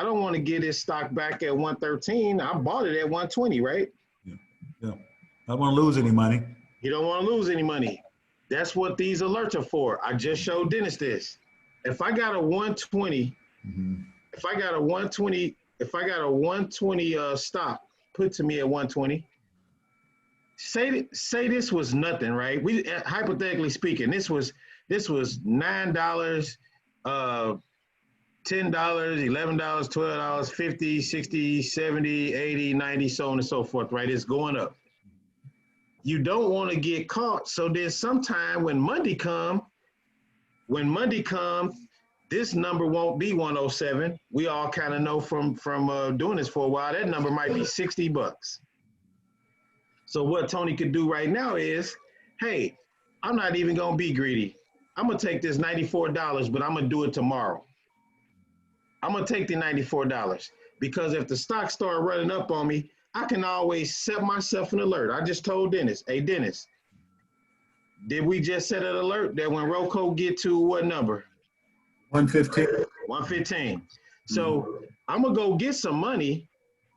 S6: his stock back at 113. I bought it at 120, right?
S5: Yeah. I don't want to lose any money.
S6: You don't want to lose any money. That's what these alerts are for. I just showed Dennis this. If I got a 120, if I got a 120 stock put to me at 120, say this was nothing, right? We hypothetically speaking, this was $9, $10, $11, $12, $50, $60, $70, $80, $90, so on and so forth, right? It's going up. You don't want to get caught. So then sometime when Monday come, this number won't be 107. We all kind of know from doing this for a while, that number might be $60. So what Tony could do right now is, hey, I'm not even going to be greedy. I'm going to take this $94, but I'm going to do it tomorrow. I'm going to take the $94 because if the stock start running up on me, I can always set myself an alert. I just told Dennis, hey, Dennis, did we just set an alert that when Roku get to what number?
S7: 115.
S6: 115. So I'm going to go get some money,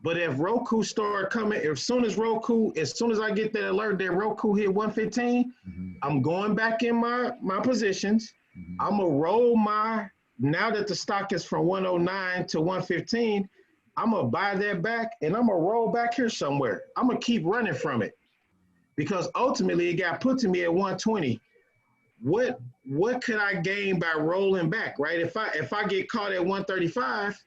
S6: but if Roku start coming, as soon as I get that alert that Roku hit 115, I'm going back in my positions. I'm going to roll now that the stock is from 109 to 115, I'm going to buy that back and I'm going to roll back here somewhere. I'm going to keep running from it because ultimately it got put to me at 120. What could I gain by rolling back, right? If I get caught at 135,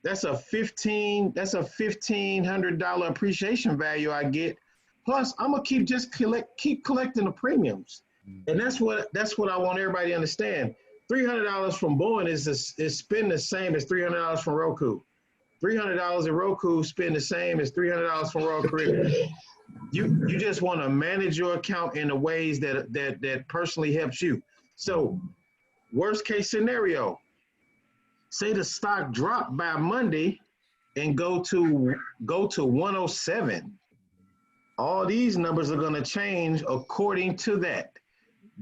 S6: that's a $1,500 appreciation value I get. Plus, I'm going to keep collecting the premiums. And that's what I want everybody to understand. $300 from Boeing is spend the same as $300 from Roku. $300 in Roku spend the same as $300 from Royal Caribbean. You just want to manage your account in the ways that personally helps you. So worst case scenario, say the stock dropped by Monday and go to 107. All these numbers are going to change according to that.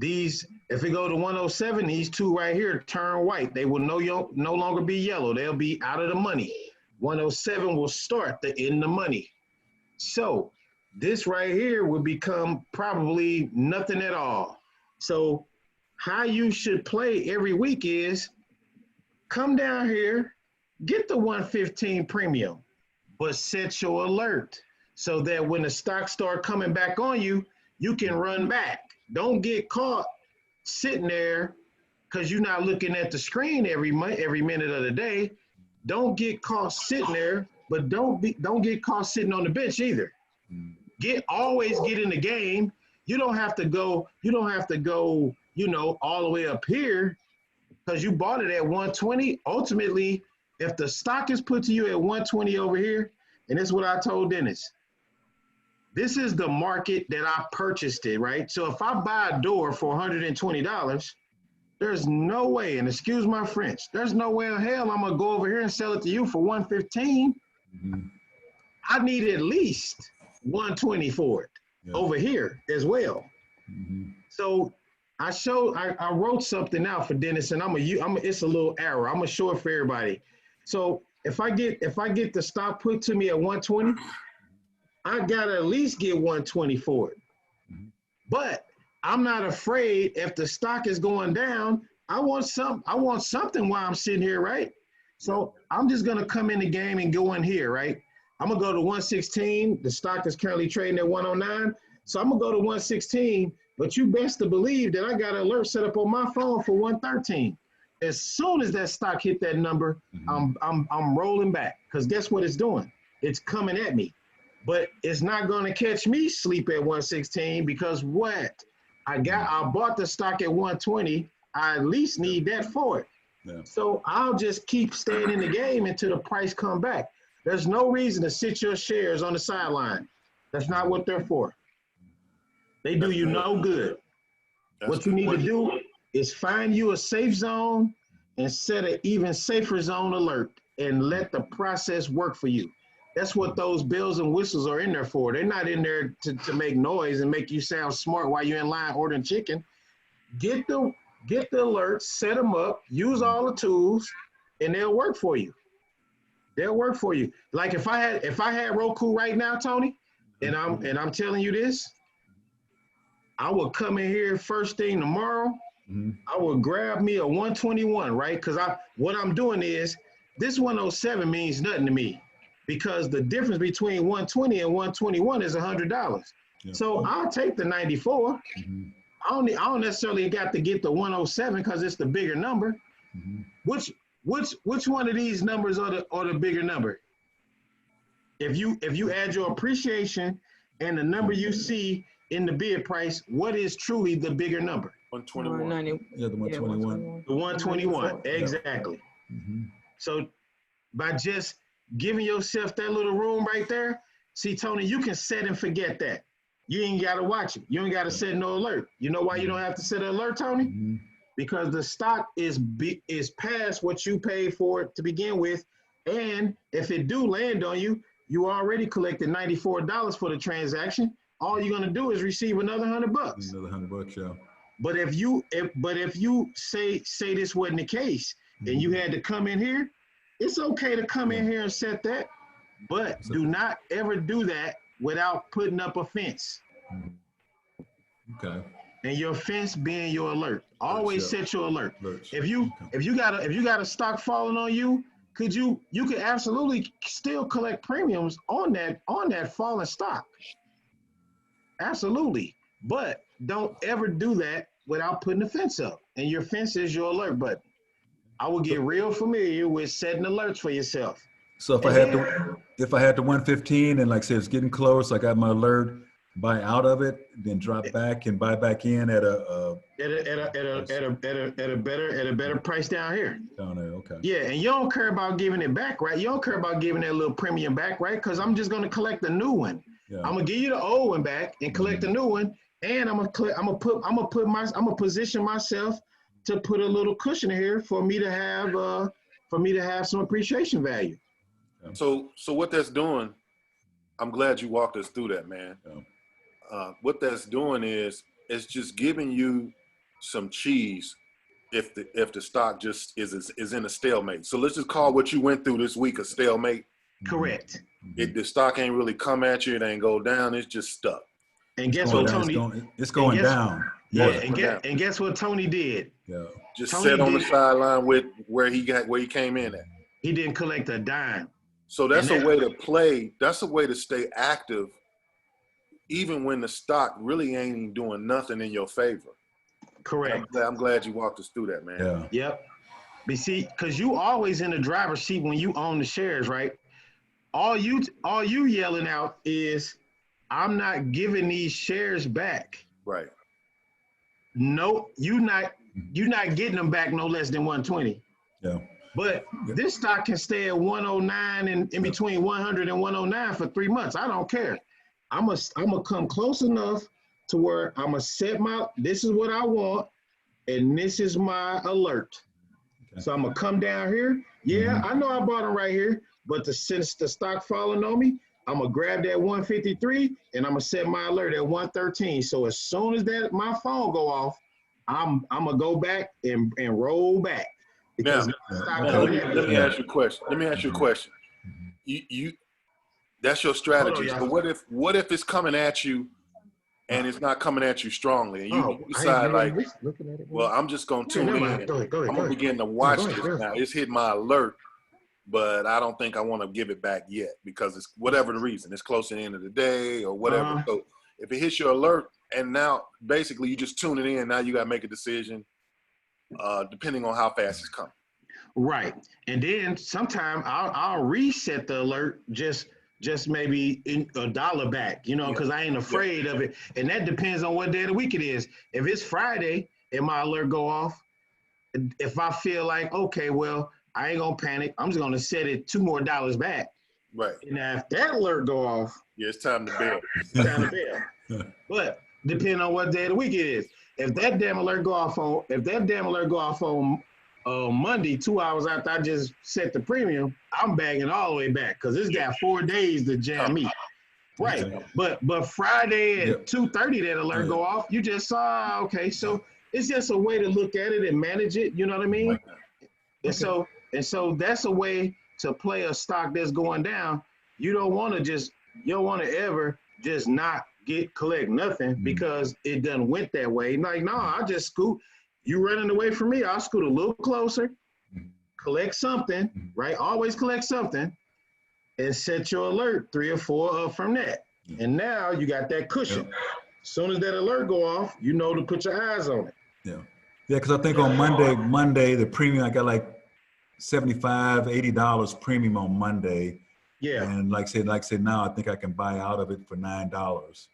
S6: If it go to 107, these two right here turn white. They will no longer be yellow. They'll be out of the money. 107 will start in the money. So this right here will become probably nothing at all. So how you should play every week is come down here, get the 115 premium, but set your alert so that when the stocks start coming back on you, you can run back. Don't get caught sitting there because you're not looking at the screen every minute of the day. Don't get caught sitting there, but don't get caught sitting on the bench either. Always get in the game. You don't have to go, all the way up here because you bought it at 120. Ultimately, if the stock is put to you at 120 over here, and this is what I told Dennis, this is the market that I purchased it, right? So if I buy a door for $120, there's no way, and excuse my French, there's no way in hell I'm gonna go over here and sell it to you for 115. I need at least 120 for it over here as well. So I wrote something out for Dennis, and it's a little arrow. I'm gonna show it for everybody. So if I get the stock put to me at 120, I gotta at least get 120 for it. But I'm not afraid if the stock is going down. I want something while I'm sitting here, right? So I'm just gonna come in the game and go in here, right? I'm gonna go to 116. The stock is currently trading at 109. So I'm gonna go to 116, but you best to believe that I got an alert set up on my phone for 113. As soon as that stock hit that number, I'm rolling back, because guess what it's doing? It's coming at me. But it's not gonna catch me sleep at 116, because what? I bought the stock at 120. I at least need that for it. So I'll just keep staying in the game until the price come back. There's no reason to sit your shares on the sideline. That's not what they're for. They do you no good. What you need to do is find you a safe zone and set an even safer zone alert and let the process work for you. That's what those bells and whistles are in there for. They're not in there to make noise and make you sound smart while you're in line ordering chicken. Get the alerts, set them up, use all the tools, and they'll work for you. They'll work for you. Like if I had Roku right now, Tony, and I'm telling you this, I would come in here first thing tomorrow. I would grab me a 121, right? Because what I'm doing is this 107 means nothing to me, because the difference between 120 and 121 is $100. So I'll take the 94. I don't necessarily got to get the 107 because it's the bigger number. Which one of these numbers are the bigger number? If you add your appreciation and the number you see in the bid price, what is truly the bigger number?
S1: 121.
S5: Yeah, the 121.
S6: The 121, exactly. So by just giving yourself that little room right there, see, Tony, you can set and forget that. You ain't got to watch it. You ain't got to set no alert. You know why you don't have to set an alert, Tony? Because the stock is past what you paid for it to begin with. And if it do land on you, you already collected $94 for the transaction. All you're going to do is receive another $100.
S5: Another $100, yeah.
S6: But if you say this wasn't the case and you had to come in here, it's okay to come in here and set that, but do not ever do that without putting up a fence.
S5: Okay.
S6: And your fence being your alert. Always set your alert.
S5: Alerts.
S6: If you got a stock falling on you, you could absolutely still collect premiums on that fallen stock. Absolutely. But don't ever do that without putting the fence up. And your fence is your alert button. I will get real familiar with setting alerts for yourself.
S5: So if I had the 115 and like I said, it's getting close, I got my alert, buy out of it, then drop back and buy back in at a better price down here. Down there, okay.
S6: Yeah, and you don't care about giving it back, right? You don't care about giving that little premium back, right? Because I'm just gonna collect the new one.
S5: Yeah.
S6: I'm gonna give you the old one back and collect the new one, and I'm gonna position myself to put a little cushion here for me to have some appreciation value.
S1: So what that's doing, I'm glad you walked us through that, man. What that's doing is it's just giving you some cheese if the stock just is in a stalemate. So let's just call what you went through this week a stalemate.
S6: Correct.
S1: The stock ain't really come at you, it ain't go down, it's just stuck.
S6: And guess what, Tony?
S5: It's going down.
S6: Yeah, and guess what Tony did?
S5: Yeah.
S1: Just sit on the sideline with where he came in at.
S6: He didn't collect a dime.
S1: So that's a way to play. That's a way to stay active, even when the stock really ain't even doing nothing in your favor.
S6: Correct.
S1: I'm glad you walked us through that, man.
S5: Yeah.
S6: Yep. But see, because you always in the driver's seat when you own the shares, right? all you yelling out is, I'm not giving these shares back.
S1: Right.
S6: No, you're not getting them back no less than 120.
S5: Yeah.
S6: But this stock can stay at 109 and in between 100 and 109 for 3 months. I don't care. I'm gonna come close enough to where I'm gonna set this is what I want, and this is my alert.
S5: Okay.
S6: So I'm gonna come down here. Yeah, I know I bought them right here, but since the stock falling on me, I'm gonna grab that 153 and I'm gonna set my alert at 113. So as soon as my phone go off, I'm gonna go back and roll back. Because
S1: Let me ask you a question. You that's your strategy. So what if it's coming at you and it's not coming at you strongly, and you decide like, well, I'm just gonna tune in. I'm gonna begin to watch this now. It's hit my alert, but I don't think I want to give it back yet because it's whatever the reason. It's close to the end of the day or whatever. So if it hits your alert and now basically you just tune it in, now you got to make a decision depending on how fast it's coming.
S6: Right. And then sometime I'll reset the alert just maybe $1 back, because I ain't afraid of it. And that depends on what day of the week it is. If it's Friday and my alert go off, if I feel like, okay, well, I ain't gonna panic. I'm just gonna set it $2 more back.
S1: Right.
S6: And if that alert go off,
S1: it's time to bail.
S6: It's time to bail. But depending on what day of the week it is, if that damn alert go off on Monday, 2 hours after I just set the premium, I'm bagging all the way back because it's got 4 days to jam me. Right. But Friday at 2:30 that alert go off, you just saw, okay, so it's just a way to look at it and manage it, you know what I mean? And so that's a way to play a stock that's going down. You don't want to ever just not collect nothing because it done went that way. Like, no, I just scoot. You running away from me, I'll scoot a little closer, collect something, right? Always collect something, and set your alert 3 or 4 up from that. And now you got that cushion. As soon as that alert go off, you know to put your eyes on it.
S5: Yeah, because I think on Monday, the premium, I got like $75, $80 premium on Monday.
S6: Yeah.
S5: And like I said, now I think I can buy out of it for $9.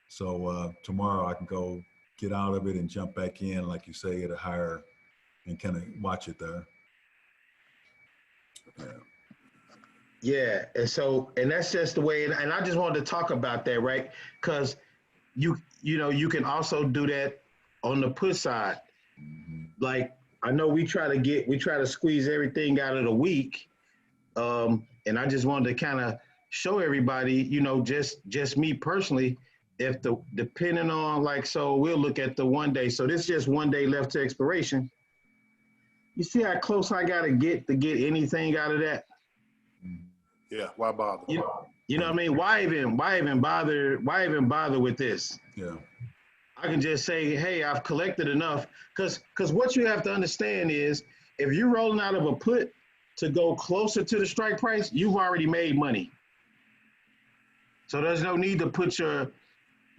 S5: So tomorrow I can go get out of it and jump back in, like you say, at a higher and kind of watch it there.
S6: Yeah. And that's just the way, and I just wanted to talk about that, right? Because you can also do that on the put side. Like, I know we try to squeeze everything out of the week. And I just wanted to kind of show everybody, just me personally, depending on so we'll look at the 1 day. So this is just 1 day left to expiration. You see how close I got to get anything out of that?
S1: Yeah. Why bother?
S6: You know what I mean? Why even bother with this?
S5: Yeah.
S6: I can just say, hey, I've collected enough. Because what you have to understand is if you're rolling out of a put to go closer to the strike price, you've already made money. So there's no need to put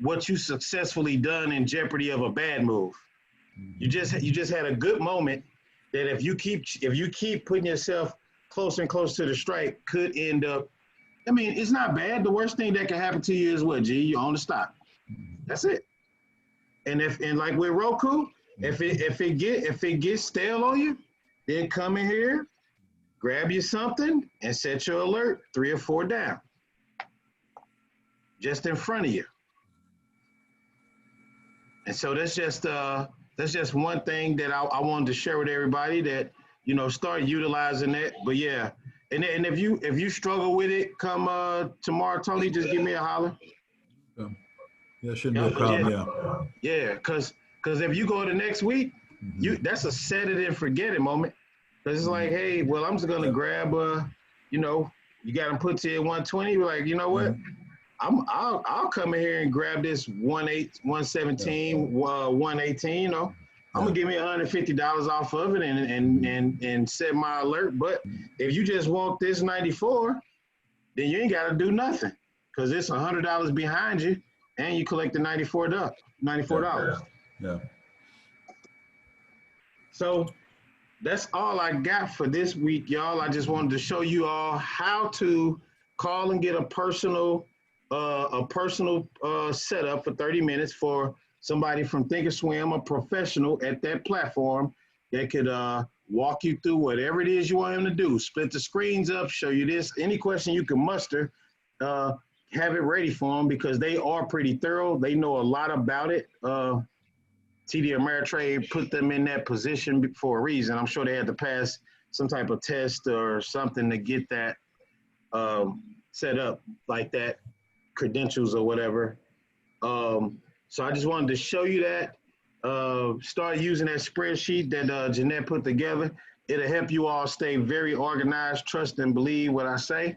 S6: what you successfully done in jeopardy of a bad move. You just had a good moment that if you keep putting yourself closer and closer to the strike could end up, I mean, it's not bad. The worst thing that can happen to you is what, G? You own the stock. That's it. And like with Roku, if it gets stale on you, then come in here, grab you something, and set your alert 3 or 4 down, just in front of you. And so that's just one thing that I wanted to share with everybody that start utilizing that. But yeah, and if you struggle with it, come tomorrow, Tony, just give me a holler.
S5: Yeah, shouldn't be a problem.
S6: Yeah, because if you go to next week, that's a set it and forget it moment. Because it's like, hey, well, I'm just gonna grab you got them put to you at 120. You're like, you know what? I'll come in here and grab this 117, 118. I'm gonna give me $150 off of it and set my alert. But if you just want this 94, then you ain't gotta do nothing because it's $100 behind you, and you collect the $94.
S5: Yeah.
S6: So that's all I got for this week, y'all. I just wanted to show you all how to call and get a personal setup for 30 minutes for somebody from Thinkorswim, a professional at that platform that could walk you through whatever it is you want him to do. Split the screens up, show you this, any question you can muster, have it ready for them because they are pretty thorough. They know a lot about it. TD Ameritrade put them in that position for a reason. I'm sure they had to pass some type of test or something to get that set up like that, credentials or whatever. So I just wanted to show you that. Start using that spreadsheet that Jeanette put together. It'll help you all stay very organized, trust and believe what I say.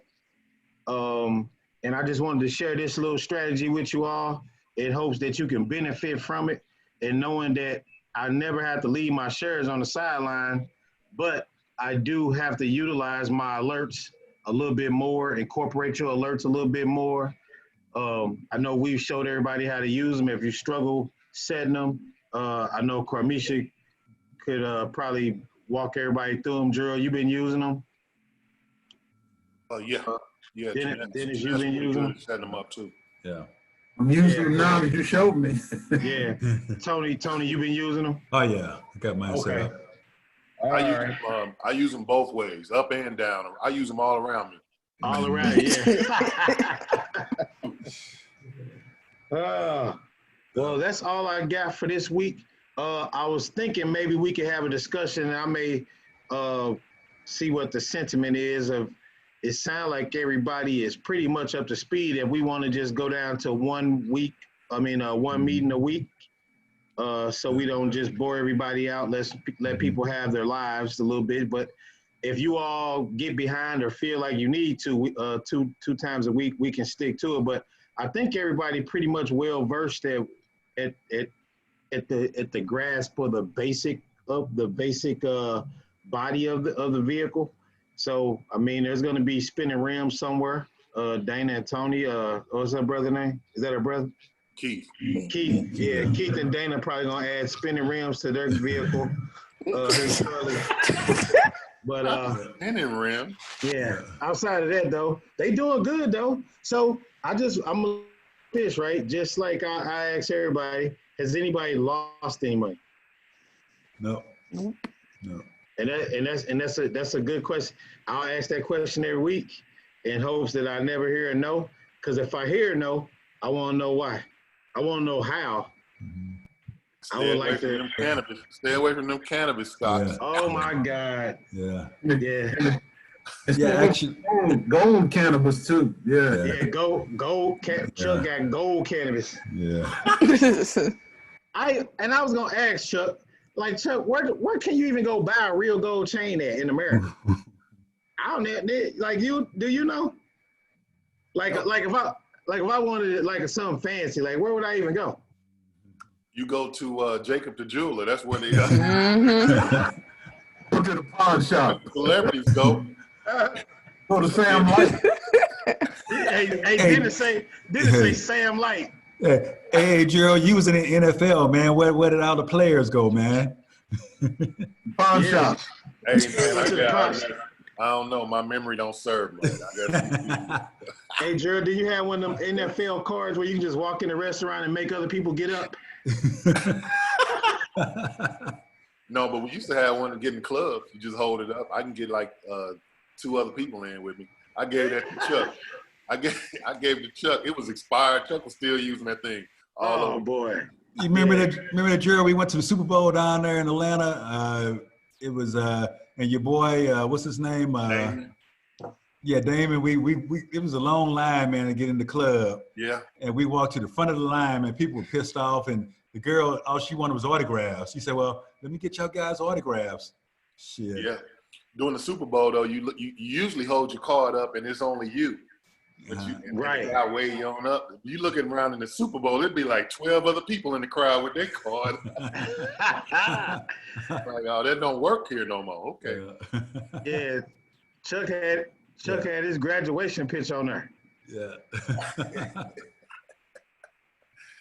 S6: And I just wanted to share this little strategy with you all in hopes that you can benefit from it and knowing that I never have to leave my shares on the sideline, but I do have to utilize my alerts a little bit more, incorporate your alerts a little bit more. I know we've showed everybody how to use them. If you struggle setting them, I know Carmisha could probably walk everybody through them. Gerald, you've been using them?
S1: Oh, yeah. Yeah,
S6: Dennis, you've been using them?
S1: Setting them up too.
S5: Yeah.
S7: I'm using them now that you showed me.
S6: Yeah. Tony, you've been using them?
S5: Oh yeah, I got mine set up.
S1: I use them both ways, up and down. I use them all around me.
S6: All around, yeah. Well, that's all I got for this week. I was thinking maybe we could have a discussion and I may see what the sentiment is of. It sounds like everybody is pretty much up to speed. If we want to just go down to 1 meeting a week, so we don't just bore everybody out. Let's let people have their lives a little bit. But if you all get behind or feel like you need to, two times a week, we can stick to it. But I think everybody pretty much well versed at the grasp of the basic body of the vehicle. So, I mean, there's going to be spinning rims somewhere. Dana and Tony, what's her brother name? Is that her brother?
S1: Keith.
S6: Keith, yeah. Keith and Dana probably going to add spinning rims to their vehicle. But
S1: spinning rim.
S6: Yeah. Outside of that, though, they doing good, though. So, I'm a fish, right? Just like I ask everybody, has anybody lost any money?
S5: No.
S9: Nope.
S5: No.
S6: And that's a good question. I'll ask that question every week in hopes that I never hear a no. Because if I hear a no, I want to know why. I want to know how.
S1: Stay away from them cannabis stocks.
S5: Yeah.
S6: Oh my God.
S5: Yeah.
S6: Yeah.
S5: Yeah, actually.
S7: Gold cannabis too. Yeah.
S6: Yeah, gold. Chuck got gold cannabis.
S5: Yeah.
S6: I was gonna ask Chuck. Like, Chuck, where can you even go buy a real gold chain at in America? I don't know. Like, do you know? Like if I wanted it like something fancy, like where would I even go?
S1: You go to Jacob the Jeweler. That's where they
S7: Go to the pawn shop.
S1: celebrities go.
S7: Go to Sam Light.
S6: Hey, didn't say Sam Light.
S5: Hey, Gerald, you was in the NFL, man. Where did all the players go, man?
S7: Pawn shop.
S1: Hey, man, I don't know. My memory don't serve me.
S6: Hey, Gerald, do you have one of them NFL cards where you can just walk in a restaurant and make other people get up?
S1: No, but we used to have one to get in clubs. You just hold it up. I can get like 2 other people in with me. I gave that to Chuck. I gave it to Chuck. It was expired. Chuck was still using that thing.
S6: Oh boy!
S5: You remember that, Gerald? We went to the Super Bowl down there in Atlanta. It was and your boy, what's his name?
S1: Damon.
S5: Yeah, Damon. We it was a long line, man, to get in the club.
S1: Yeah.
S5: And we walked to the front of the line, man. People were pissed off, and the girl, all she wanted was autographs. She said, "Well, let me get y'all guys autographs." Shit.
S1: Yeah. During the Super Bowl, though, you usually hold your card up, and it's only you. But
S6: right.
S1: I way on up. You looking around in the Super Bowl, it'd be like 12 other people in the crowd with their card. Like, oh, that don't work here no more. Okay.
S6: Yeah. Chuck had his graduation pitch on there.
S5: Yeah.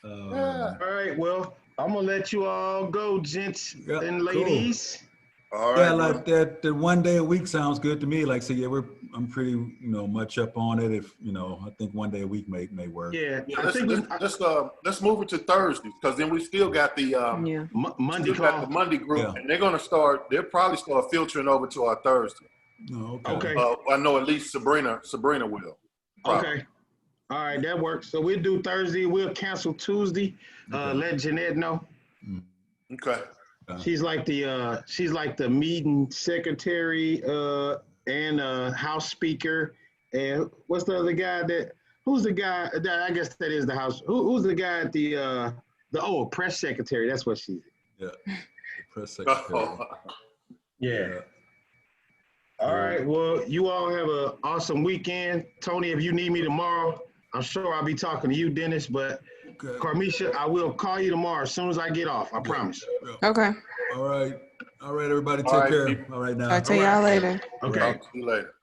S6: All right. Well, I'm gonna let you all go, gents and ladies.
S1: All right.
S5: Yeah,
S1: bro.
S5: like that. The 1 day a week sounds good to me. Like, say, yeah, I'm pretty, much up on it. If I think 1 day a week may work.
S6: Yeah,
S1: Yeah,
S6: I think
S1: let's move it to Thursdays because then we still got the
S9: Yeah.
S6: Monday
S1: still got
S6: call.
S1: the Monday group,
S5: Yeah.
S1: and they'll probably start filtering over to our Thursday.
S5: Oh,
S6: Okay.
S1: I know at least Sabrina will. Probably.
S6: Okay. All right, that works. So we'll do Thursday. We'll cancel Tuesday.
S5: Okay.
S6: Let Jeanette know.
S1: Okay.
S6: She's like the meeting secretary and house speaker. And what's the other guy who's the guy that I guess that is the house? Who's the guy at the press secretary? That's what she's.
S5: Yeah. Press secretary.
S6: Yeah. All right. Well, you all have an awesome weekend. Tony, if you need me tomorrow, I'm sure I'll be talking to you, Dennis. But
S5: Okay.
S6: Carmisha, I will call you tomorrow as soon as I get off. I promise.
S9: Okay.
S5: All right. Everybody,
S1: All
S5: take
S1: right,
S5: care.
S1: people.
S5: All right now.
S9: I'll tell y'all later.
S6: Okay.
S1: Talk to you later.